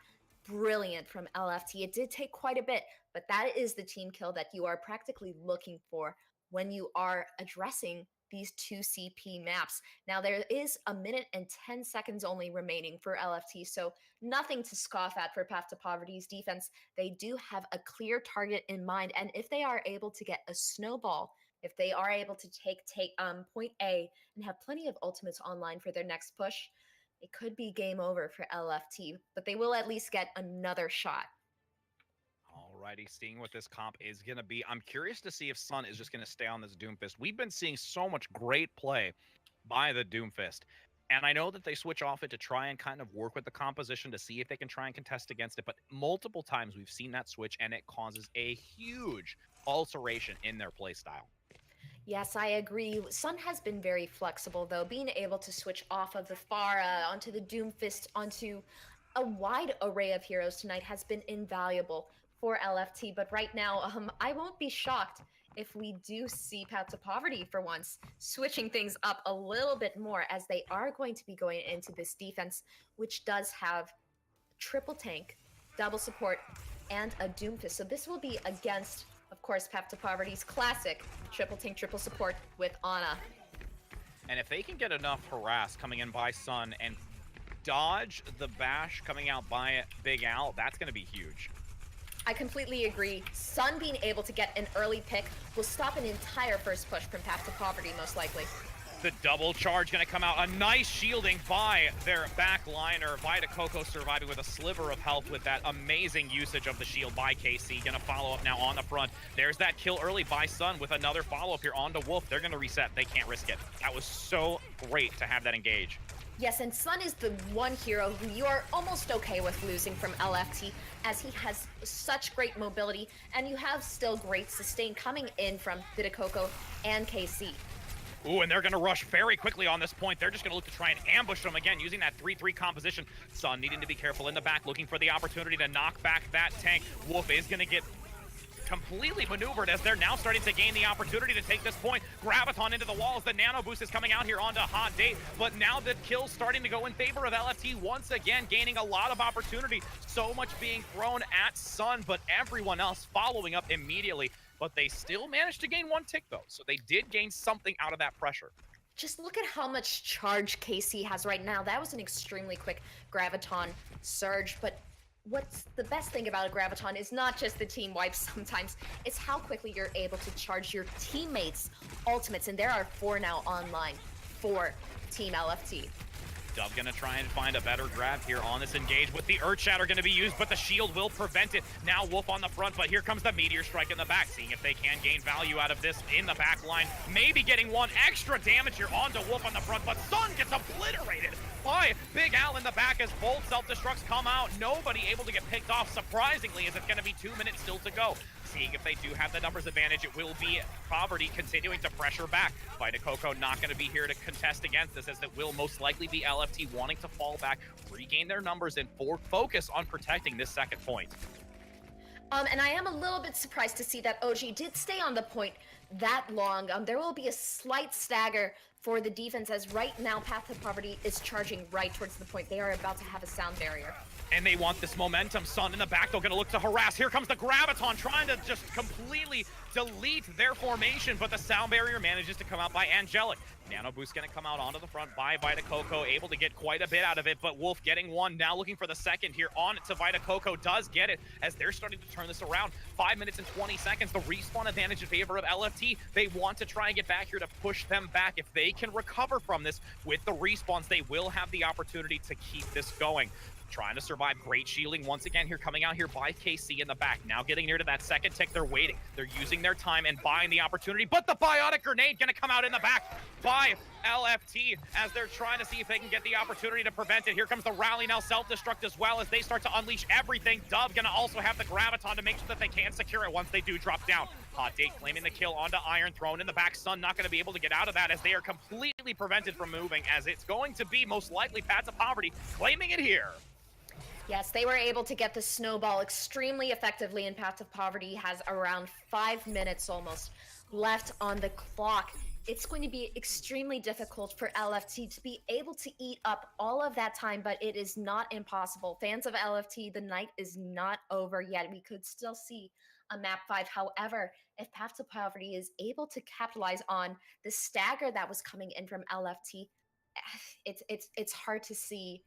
brilliant from LFT. It did take quite a bit, but that is the team kill that you are practically looking for when you are addressing these 2 CP maps. Now, there is 1 minute and 10 seconds only remaining for LFT, so nothing to scoff at for Path to Poverty's defense. They do have a clear target in mind, and if they are able to get a snowball, if they are able to take point A and have plenty of ultimates online for their next push, it could be game over for LFT, but they will at least get another shot. Alrighty, seeing what this comp is going to be. I'm curious to see if Sun is just going to stay on this Doomfist. We've been seeing so much great play by the Doomfist, and I know that they switch off it to try and kind of work with the composition to see if they can try and contest against it, but multiple times we've seen that switch, and it causes a huge alteration in their play style. Yes, I agree. Sun has been very flexible, though, being able to switch off of the Pharah onto the Doomfist, onto a wide array of heroes tonight has been invaluable for LFT. But right now, I won't be shocked if we do see Path to Poverty for once, switching things up a little bit more, as they are going to be going into this defense, which does have triple tank, double support, and a Doomfist. So this will be against, of course, Path to Poverty's classic triple tank, triple support with Ana. And if they can get enough harass coming in by Sun and dodge the bash coming out by Big Al, that's going to be huge. I completely agree. Sun being able to get an early pick will stop an entire first push from Path to Poverty, most likely. The double charge going to come out. A nice shielding by their backliner. Vita Coco surviving with a sliver of health with that amazing usage of the shield by KC. Going to follow up now on the front. There's that kill early by Sun with another follow-up here onto Wolf. They're going to reset. They can't risk it. That was so great to have that engage. Yes, and Sun is the one hero who you are almost okay with losing from LFT, as he has such great mobility, and you have still great sustain coming in from Coco and KC. Ooh, and they're going to rush very quickly on this point. They're just going to look to try and ambush them again using that 3-3 composition. Sun needing to be careful in the back, looking for the opportunity to knock back that tank. Wolf is going to get completely maneuvered as they're now starting to gain the opportunity to take this point. Graviton into the walls. The nano boost is coming out here onto Hot Date, but now the kill's starting to go in favor of LFT once again, gaining a lot of opportunity. So much being thrown at Sun, but everyone else following up immediately. but they still managed to gain 1 tick though. So they did gain something out of that pressure. Just look at how much charge KC has right now. That was an extremely quick Graviton surge, but what's the best thing about a Graviton is not just the team wipes sometimes, it's how quickly you're able to charge your teammates' ultimates, and there are 4 now online for Team LFT. Dove gonna try and find a better grab here on this engage with the Earth Shatter gonna be used, but the shield will prevent it. Now Wolf on the front, but here comes the Meteor Strike in the back, seeing if they can gain value out of this in the back line. Maybe getting 1 extra damage here onto Wolf on the front, but Sun gets obliterated by Big Al in the back as both self-destructs come out. Nobody able to get picked off, surprisingly, as it's gonna be 2 minutes still to go. Seeing if they do have the numbers advantage, it will be Poverty continuing to pressure back. Vita Coco not going to be here to contest against this, as it will most likely be LFT wanting to fall back, regain their numbers, and focus on protecting this second point. And I am a little bit surprised to see that OG did stay on the point that long. There will be a slight stagger for the defense, as right now Path to Poverty is charging right towards the point. They are about to have a sound barrier. And they want this momentum. Sun in the back, they're going to look to harass. Here comes the Graviton, trying to just completely delete their formation, but the sound barrier manages to come out by Angelic. Nano Boost going to come out onto the front by Vita Coco, able to get quite a bit out of it, but Wolf getting 1, now looking for the second here on to Vita Coco, does get it, as they're starting to turn this around. 5 minutes and 20 seconds, the respawn advantage in favor of LFT. They want to try and get back here to push them back. If they can recover from this with the respawns, they will have the opportunity to keep this going. Trying to survive, great shielding once again here, coming out here by KC in the back. Now getting near to that second tick, they're waiting. They're using their time and buying the opportunity, but the biotic grenade gonna come out in the back by LFT as they're trying to see if they can get the opportunity to prevent it. Here comes the rally now, self-destruct as well, as they start to unleash everything. Dove gonna also have the Graviton to make sure that they can secure it once they do drop down. Hot Date claiming the kill onto Iron, thrown in the back. Sun not gonna be able to get out of that, as they are completely prevented from moving, as it's going to be most likely Path to Poverty claiming it here. Yes, they were able to get the snowball extremely effectively, and Path to Poverty has around 5 minutes almost left on the clock. It's going to be extremely difficult for LFT to be able to eat up all of that time, but it is not impossible. Fans of LFT, the night is not over yet. We could still see a map 5. However, if Path to Poverty is able to capitalize on the stagger that was coming in from LFT, it's hard to see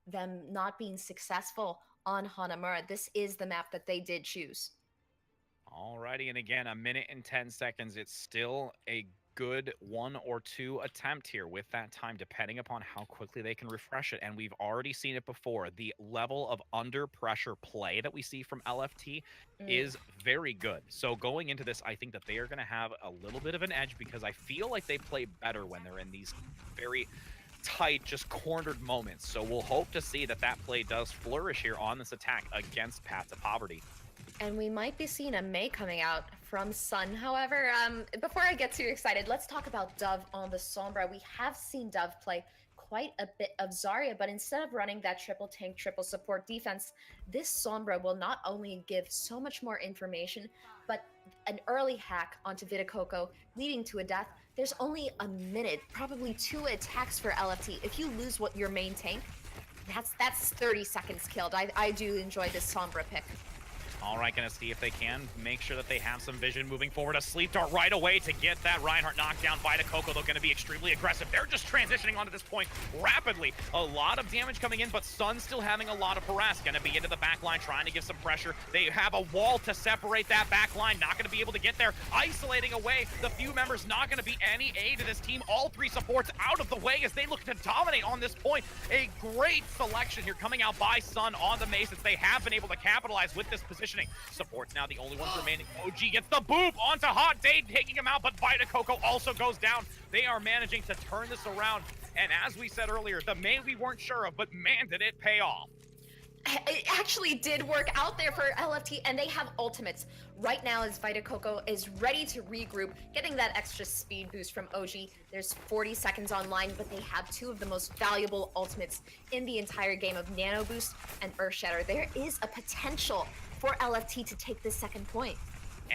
them not being successful on Hanamura. This is the map that they did choose. Alrighty, and again, 1 minute and 10 seconds. It's still a good 1 or 2 attempt here with that time, depending upon how quickly they can refresh it. And we've already seen it before. The level of under pressure play that we see from LFT is very good. So going into this, I think that they are going to have a little bit of an edge, because I feel like they play better when they're in these very tight, just cornered moments. So we'll hope to see that that play does flourish here on this attack against Path to Poverty. And we might be seeing a May coming out from Sun. However, before I get too excited, let's talk about Dove on the Sombra. We have seen Dove play quite a bit of Zarya, but instead of running that triple tank, triple support defense, this Sombra will not only give so much more information, but an early hack onto Vita Coco, leading to a death. There's only a minute, probably 2 attacks for LFT. If you lose your main tank, that's 30 seconds killed. I do enjoy this Sombra pick. All right, gonna see if they can make sure that they have some vision moving forward. A sleep dart right away to get that Reinhardt knockdown. Vita Coco, they're gonna be extremely aggressive. They're just transitioning onto this point rapidly. A lot of damage coming in, but Sun still having a lot of harass. Gonna be into the back line, trying to give some pressure. They have a wall to separate that back line. Not gonna be able to get there. Isolating away the few members, not gonna be any aid to this team. All 3 supports out of the way as they look to dominate on this point. A great selection here coming out by Sun on the Masons. They have been able to capitalize with this position. Support's now the only ones remaining. OG gets the boop onto Hot Date, taking him out, but Vita Coco also goes down. They are managing to turn this around, and as we said earlier, the May we weren't sure of, but man, did it pay off. It actually did work out there for LFT, and they have ultimates. Right now, as Vita Coco is ready to regroup, getting that extra speed boost from OG. There's 40 seconds online, but they have 2 of the most valuable ultimates in the entire game of Nano Boost and Earth Shatter. There is a potential for LFT to take this second point.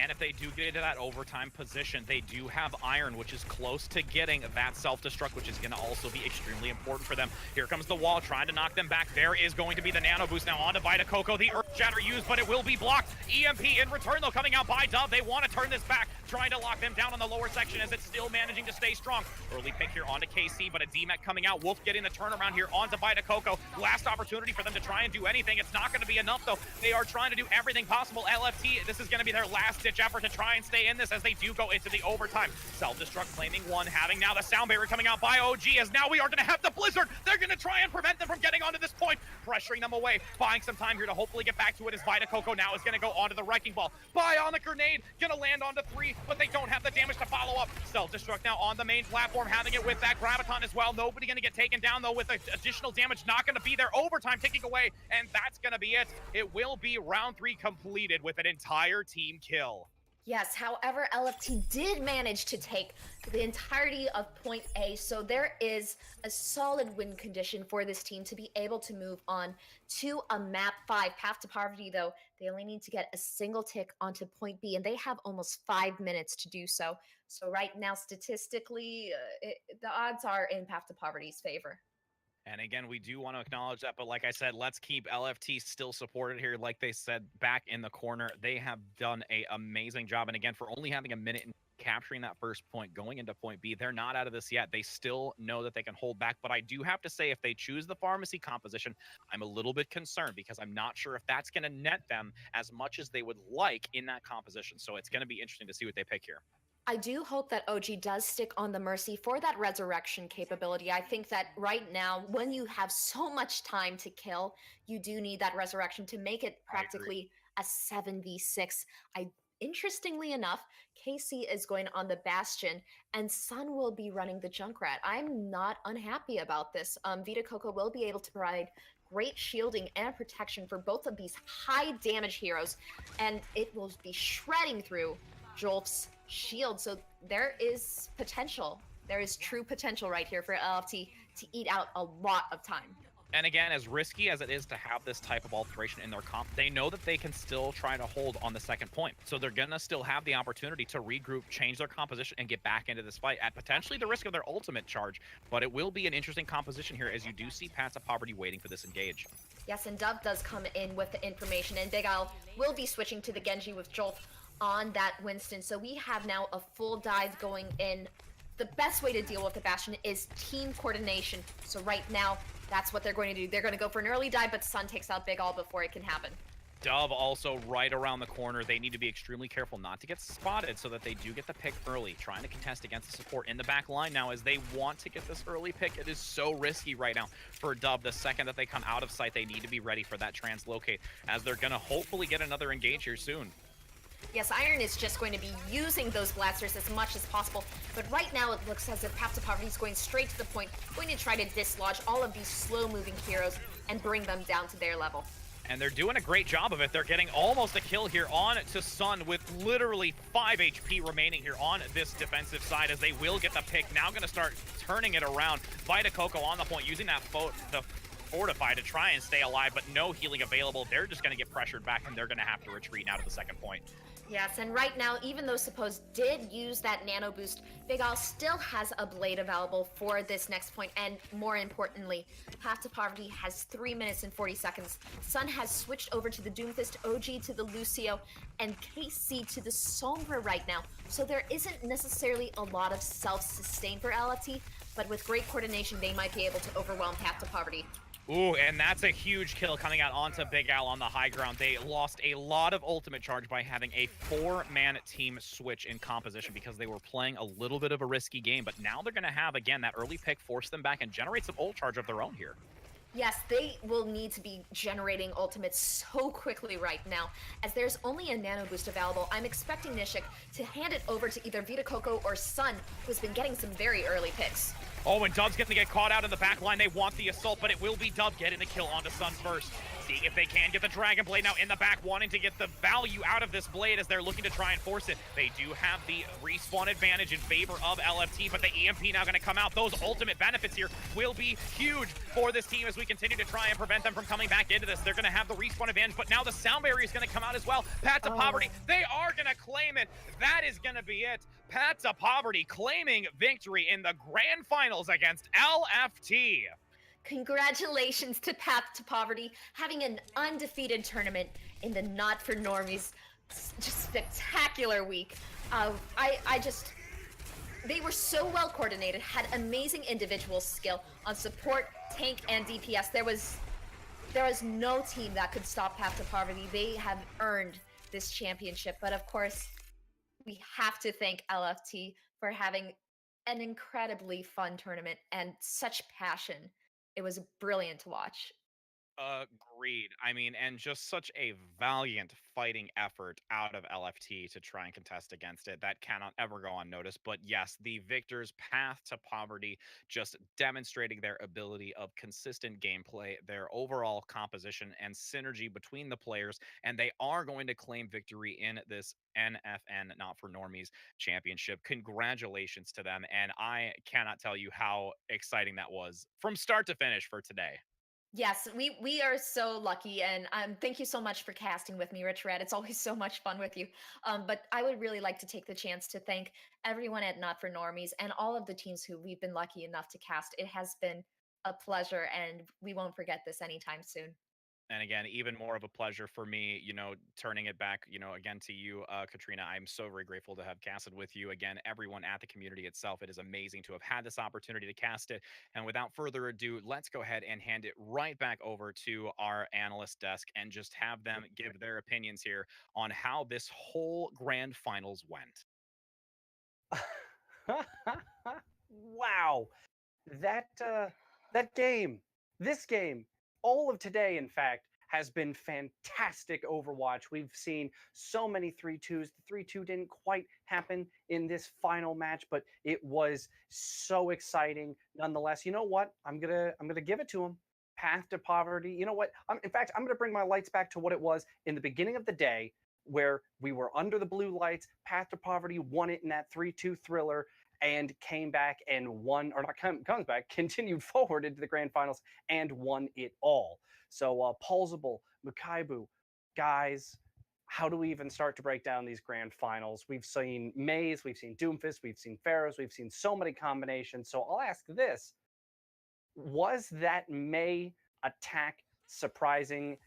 And if they do get into that overtime position, they do have Iron, which is close to getting that self-destruct, which is going to also be extremely important for them. Here comes the wall, trying to knock them back. There is going to be the nano boost now onto Vita Coco. The Earth Shatter used, but it will be blocked. EMP in return, though, coming out by Dove. They want to turn this back, trying to lock them down on the lower section as it's still managing to stay strong. Early pick here onto KC, but a DMAC coming out. Wolf getting the turnaround here onto Vita Coco. Last opportunity for them to try and do anything. It's not going to be enough, though. They are trying to do everything possible. LFT, this is going to be their last-ditch effort to try and stay in this as they do go into the overtime. Self-destruct claiming one, having now the sound barrier coming out by OG, as now we are going to have the Blizzard. They're going to try and prevent them from getting onto this point, pressuring them away, buying some time here to hopefully get back to it as Vita Coco now is going to go onto the Wrecking Ball. Bionic Grenade, going to land onto 3, but they don't have the damage to follow up. Self-destruct now on the main platform, having it with that Graviton as well. Nobody going to get taken down, though, with additional damage not going to be there. Overtime ticking away, and that's going to be it. It will be round 3 completed with an entire team kill. Yes, however, LFT did manage to take the entirety of point A, so there is a solid win condition for this team to be able to move on to a map 5. Path to Poverty, though, they only need to get a single tick onto point B, and they have almost 5 minutes to do so. So right now, statistically, the odds are in Path to Poverty's favor. And again, we do want to acknowledge that, but like I said, let's keep LFT still supported here. Like they said, back in the corner, they have done an amazing job. And again, for only having a minute and capturing that first point, going into point B, they're not out of this yet. They still know that they can hold back. But I do have to say, if they choose the pharmacy composition, I'm a little bit concerned because I'm not sure if that's going to net them as much as they would like in that composition. So it's going to be interesting to see what they pick here. I do hope that OG does stick on the Mercy for that resurrection capability. I think that right now, when you have so much time to kill, you do need that resurrection to make it practically a 7v6. Interestingly enough, KC is going on the Bastion, and Sun will be running the Junkrat. I'm not unhappy about this. Vita Coco will be able to provide great shielding and protection for both of these high damage heroes, and it will be shredding through Jolf's shield. So there is potential. There is true potential right here for LFT to eat out a lot of time. And again, as risky as it is to have this type of alteration in their comp, they know that they can still try to hold on the second point. So they're going to still have the opportunity to regroup, change their composition, and get back into this fight at potentially the risk of their ultimate charge. But it will be an interesting composition here as you do see Paths of Poverty waiting for this engage. Yes, and Dove does come in with the information, and Big Al will be switching to the Genji with Jolf on that Winston. So we have now a full dive going in. The best way to deal with the Bastion is team coordination. So right now, that's what they're going to do. They're going to go for an early dive, but Sun takes out Big Al before it can happen. Dove also right around the corner. They need to be extremely careful not to get spotted so that they do get the pick early, trying to contest against the support in the back line now as they want to get this early pick. It is so risky right now for Dove. The second that they come out of sight, they need to be ready for that translocate as they're going to hopefully get another engage here soon. Yes, Iron is just going to be using those blasters as much as possible, but right now it looks as if Path to Poverty is going straight to the point, going to try to dislodge all of these slow-moving heroes and bring them down to their level. And they're doing a great job of it. They're getting almost a kill here on to Sun with literally 5 HP remaining here on this defensive side as they will get the pick. Now going to start turning it around. Vita Coco on the point, using that the Fortify to try and stay alive, but no healing available. They're just going to get pressured back, and they're going to have to retreat now to the second point. Yes, and right now, even though Suppose did use that nano boost, Big Al still has a blade available for this next point, and more importantly, Path to Poverty has 3 minutes and 40 seconds. Sun has switched over to the Doomfist, OG to the Lucio, and KC to the Sombra right now, so there isn't necessarily a lot of self-sustain for LFT, but with great coordination, they might be able to overwhelm Path to Poverty. Ooh, and that's a huge kill coming out onto Big Al on the high ground. They lost a lot of ultimate charge by having a 4-man team switch in composition because they were playing a little bit of a risky game. But now they're going to have, again, that early pick force them back and generate some ult charge of their own here. Yes, they will need to be generating ultimates so quickly right now, as there's only a nano boost available. I'm expecting Nishik to hand it over to either Vita Coco or Sun, who's been getting some very early picks. Oh, and Dove's going to get caught out in the back line. They want the assault, but it will be Dove getting the kill onto Sun first. seeing if they can get the Dragon Blade now in the back, wanting to get the value out of this blade as they're looking to try and force it. They do have the respawn advantage in favor of LFT, but the EMP now going to come out. Those ultimate benefits here will be huge for this team as we continue to try and prevent them from coming back into this. They're going to have the respawn advantage, but now the sound barrier is going to come out as well. Path to Poverty, they are going to claim it. That is going to be it. Path to Poverty claiming victory in the grand finals against LFT. Congratulations to Path to Poverty, having an undefeated tournament in the Not for Normies. Just spectacular week. They were so well coordinated, had amazing individual skill on support, tank, and DPS. There was no team that could stop Path to Poverty. They have earned this championship, but of course, we have to thank LFT for having an incredibly fun tournament and such passion. It was brilliant to watch. Agreed. I mean, and just such a valiant fighting effort out of LFT to try and contest against it. That cannot ever go unnoticed. But yes, the victors' Path to Poverty, just demonstrating their ability of consistent gameplay, their overall composition and synergy between the players, and they are going to claim victory in this NFN Not for Normies championship. Congratulations to them, and I cannot tell you how exciting that was from start to finish for today. Yes, we are so lucky, and thank you so much for casting with me, Rich Red. It's always so much fun with you. But I would really like to take the chance to thank everyone at Not for Normies and all of the teams who we've been lucky enough to cast. It has been a pleasure, and we won't forget this anytime soon. And again, even more of a pleasure for me, turning it back, again to you, Katrina. I'm so very grateful to have casted with you. Again, everyone at the community itself, it is amazing to have had this opportunity to cast it. And without further ado, let's go ahead and hand it right back over to our analyst desk and just have them give their opinions here on how this whole grand finals went. Wow. That game, this game, all of today, in fact, has been fantastic Overwatch. We've seen so many 3-2s. The 3-2 didn't quite happen in this final match, but it was so exciting nonetheless. You know what? I'm gonna give it to him. Path to Poverty. You know what? In fact, I'm gonna bring my lights back to what it was in the beginning of the day, where we were under the blue lights. Path to Poverty won it in that 3-2 thriller and came back and won, or not comes back, continued forward into the grand finals and won it all. So Paulsable, Mukaibu, guys, how do we even start to break down these grand finals? We've seen Maze, we've seen Doomfist, we've seen Pharaohs, we've seen so many combinations. So I'll ask this. Was that May attack surprising?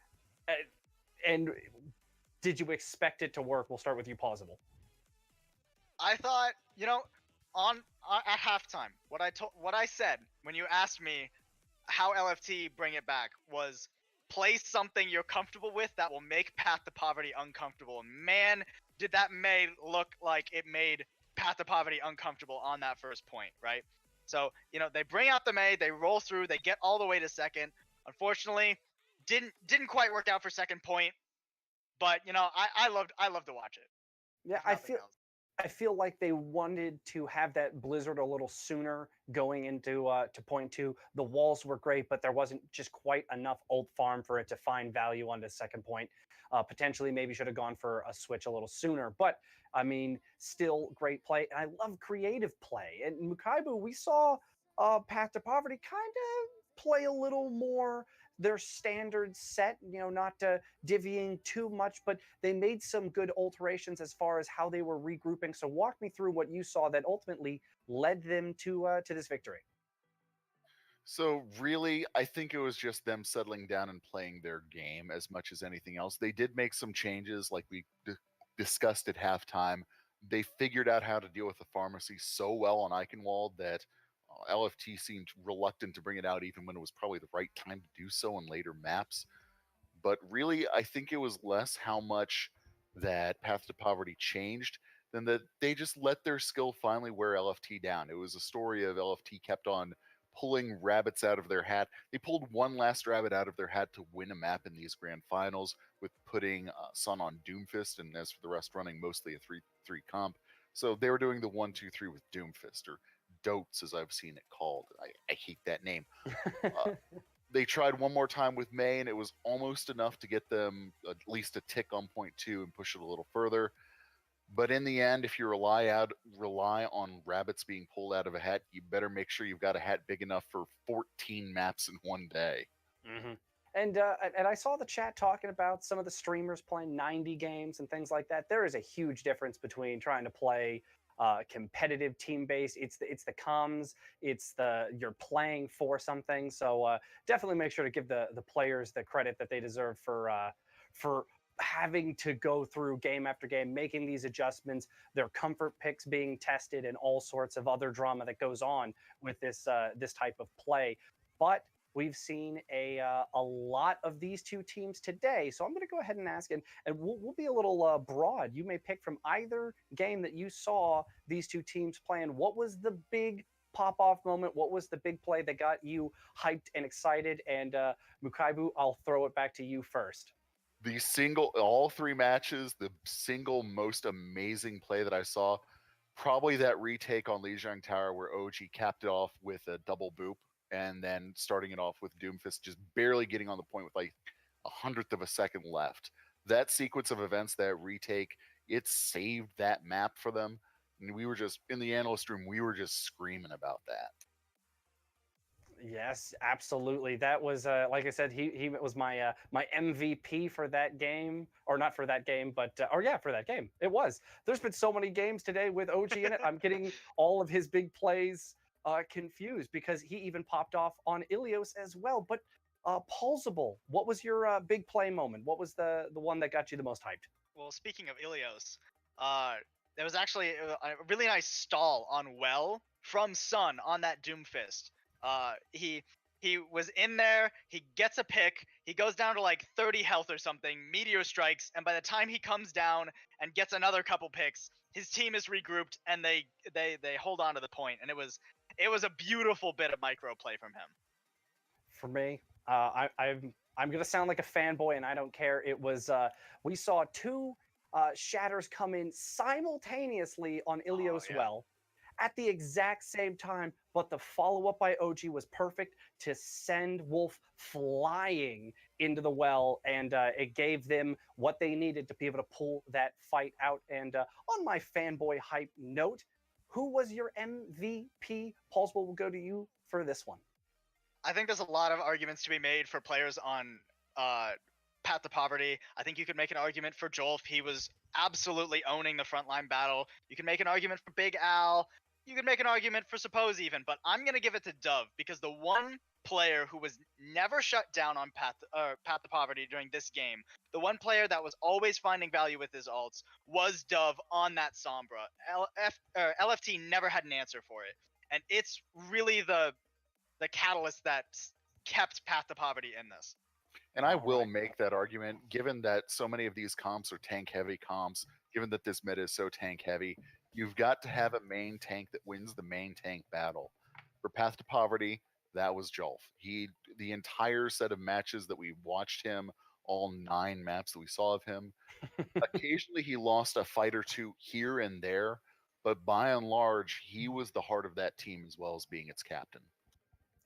And did you expect it to work? We'll start with you, Pausable. I thought, at halftime, what I said when you asked me how LFT bring it back was play something you're comfortable with that will make Path to Poverty uncomfortable. Man, did that May look like it made Path to Poverty uncomfortable on that first point, right? So, they bring out the May, they roll through, they get all the way to second. Unfortunately, didn't quite work out for second point, but I loved to watch it. Yeah, I feel like they wanted to have that blizzard a little sooner going into to point two. The walls were great, but there wasn't just quite enough old farm for it to find value on the second point. Potentially, maybe should have gone for a switch a little sooner. But I mean, still great play. And I love creative play. And Mukaibu, we saw Path to Poverty kind of play a little more their standard set, not divvying too much, but they made some good alterations as far as how they were regrouping. So walk me through what you saw that ultimately led them to this victory. So really, I think it was just them settling down and playing their game as much as anything else. They did make some changes, like we discussed at halftime. They figured out how to deal with the pharmacy so well on Eichenwald that LFT seemed reluctant to bring it out even when it was probably the right time to do so in later maps. But really, I think it was less how much that Path to Poverty changed than that they just let their skill finally wear LFT down. It was a story of LFT kept on pulling rabbits out of their hat. They pulled one last rabbit out of their hat to win a map in these grand finals with putting Sun on Doomfist, and as for the rest, running mostly a 3-3 comp. So they were doing the 1-2-3 with Doomfist, or Dotes, as I've seen it called. I hate that name. They tried one more time with May, and it was almost enough to get them at least a tick on point 2 and push it a little further. But in the end, if you rely on rabbits being pulled out of a hat, you better make sure you've got a hat big enough for 14 maps in one day. Mm-hmm. And I saw the chat talking about some of the streamers playing 90 games and things like that. There is a huge difference between trying to play competitive team based. It's the comms. It's the you're playing for something. So definitely make sure to give the players the credit that they deserve for having to go through game after game, making these adjustments, their comfort picks being tested, and all sorts of other drama that goes on with this type of play. But we've seen a lot of these two teams today. So I'm going to go ahead and ask, and we'll be a little broad. You may pick from either game that you saw these two teams playing. What was the big pop-off moment? What was the big play that got you hyped and excited? And Mukaibu, I'll throw it back to you first. All 3 matches, the single most amazing play that I saw, probably that retake on Lijiang Tower where OG capped it off with a double boop, and then starting it off with Doomfist just barely getting on the point with like 100th of a second left. That sequence of events, that retake, it saved that map for them. And we were just, in the analyst room, we were just screaming about that. Yes, absolutely. That was like I said, he was my my MVP for that game, or not for that game, but or yeah, for that game. It was. There's been so many games today with OG in it. I'm getting all of his big plays confused because he even popped off on Ilios as well. But Paulsable, what was your big play moment? What was the one that got you the most hyped? Well, speaking of Ilios, there was actually a really nice stall on Well from Sun on that Doomfist. He was in there. He gets a pick. He goes down to like 30 health or something. Meteor strikes, and by the time he comes down and gets another couple picks, his team is regrouped and they hold on to the point. And it was a beautiful bit of micro play from him. For me, I'm gonna sound like a fanboy, and I don't care. It was we saw two shatters come in simultaneously on Ilios yeah. Well at the exact same time, but the follow-up by OG was perfect to send Wolf flying into the well, and it gave them what they needed to be able to pull that fight out. And on my fanboy hype note, who was your MVP? Paulsable will go to you for this one. I think there's a lot of arguments to be made for players on Path to Poverty. I think you could make an argument for Jolf. He was absolutely owning the frontline battle. You can make an argument for Big Al. You can make an argument for Suppose even, but I'm going to give it to Dove because the one player who was never shut down on Path to Poverty during this game, the one player that was always finding value with his ults was Dove on that Sombra. LFT never had an answer for it. And it's really the catalyst that kept Path to Poverty in this. And I will make that argument, given that so many of these comps are tank-heavy comps, given that this meta is so tank-heavy, you've got to have a main tank that wins the main tank battle. For Path to Poverty, that was Jolf. The entire set of matches that we watched him, all 9 maps that we saw of him, occasionally he lost a fight or two here and there, but by and large, he was the heart of that team as well as being its captain.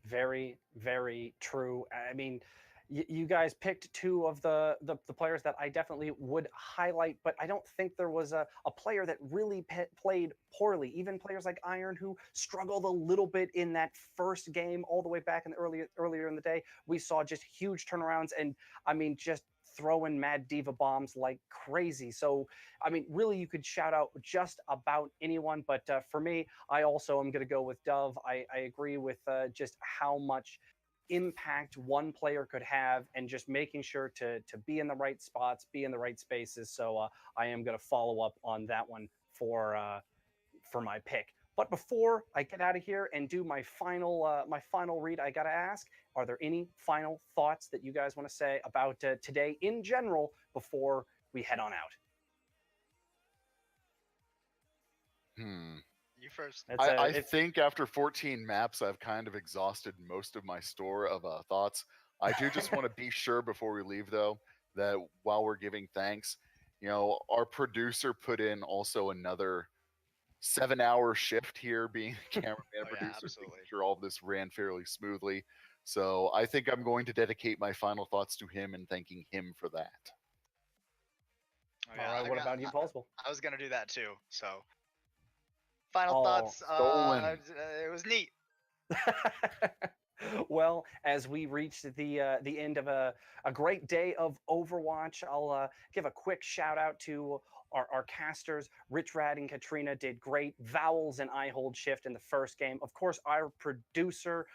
Very, very true. I mean, you guys picked two of the players that I definitely would highlight, but I don't think there was a player that really played poorly. Even players like Iron, who struggled a little bit in that first game all the way back in the earlier in the day, we saw just huge turnarounds, and I mean, just throwing mad diva bombs like crazy. So, I mean, really, you could shout out just about anyone. But for me, I also am going to go with Dove. I agree with just how much impact one player could have, and just making sure to be in the right spots, be in the right spaces. So I am going to follow up on that one for my pick. But before I get out of here and do my final read, I gotta ask: are there any final thoughts that you guys want to say about today in general before we head on out? You first. I think after 14 maps, I've kind of exhausted most of my store of thoughts. I do just want to be sure before we leave, though, that while we're giving thanks, our producer put in also another 7-hour shift here, being a cameraman and producer, making sure all of this ran fairly smoothly. So I think I'm going to dedicate my final thoughts to him and thanking him for that. Oh, All right, what about you, Paulsville? I was gonna do that too. So, final Oh, thoughts. stolen. It was neat. Well, as we reach the end of a great day of Overwatch, I'll give a quick shout out to our casters. Rich Rad and Katrina did great. Vowels and I hold shift in the first game. Of course, our producer,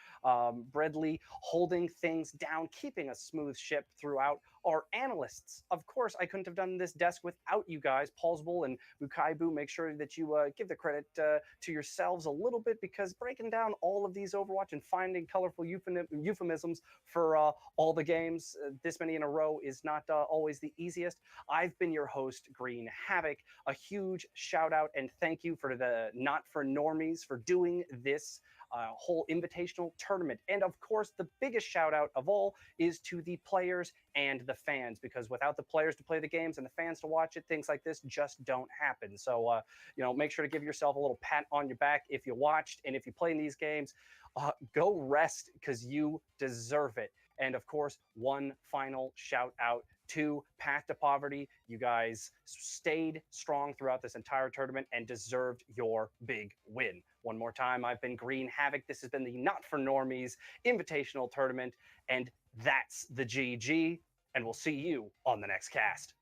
Bradley, holding things down, keeping a smooth ship throughout. Our analysts, of course, I couldn't have done this desk without you guys. Paulsbull and Mukaibu, make sure that you give the credit to yourselves a little bit, because breaking down all of these Overwatch and finding colorful euphemisms for all the games, this many in a row, is not always the easiest. I've been your host, Green Havoc. A huge shout out and thank you for the Not For Normies for doing this whole invitational tournament. And of course, the biggest shout out of all is to the players and the fans, because without the players to play the games and the fans to watch it, things like this just don't happen. So, make sure to give yourself a little pat on your back if you watched, and if you play in these games, go rest because you deserve it. And of course, one final shout out to Path to Poverty. You guys stayed strong throughout this entire tournament and deserved your big win. One more time, I've been Green Havoc. This has been the Not For Normies Invitational Tournament, and that's the GG. And we'll see you on the next cast.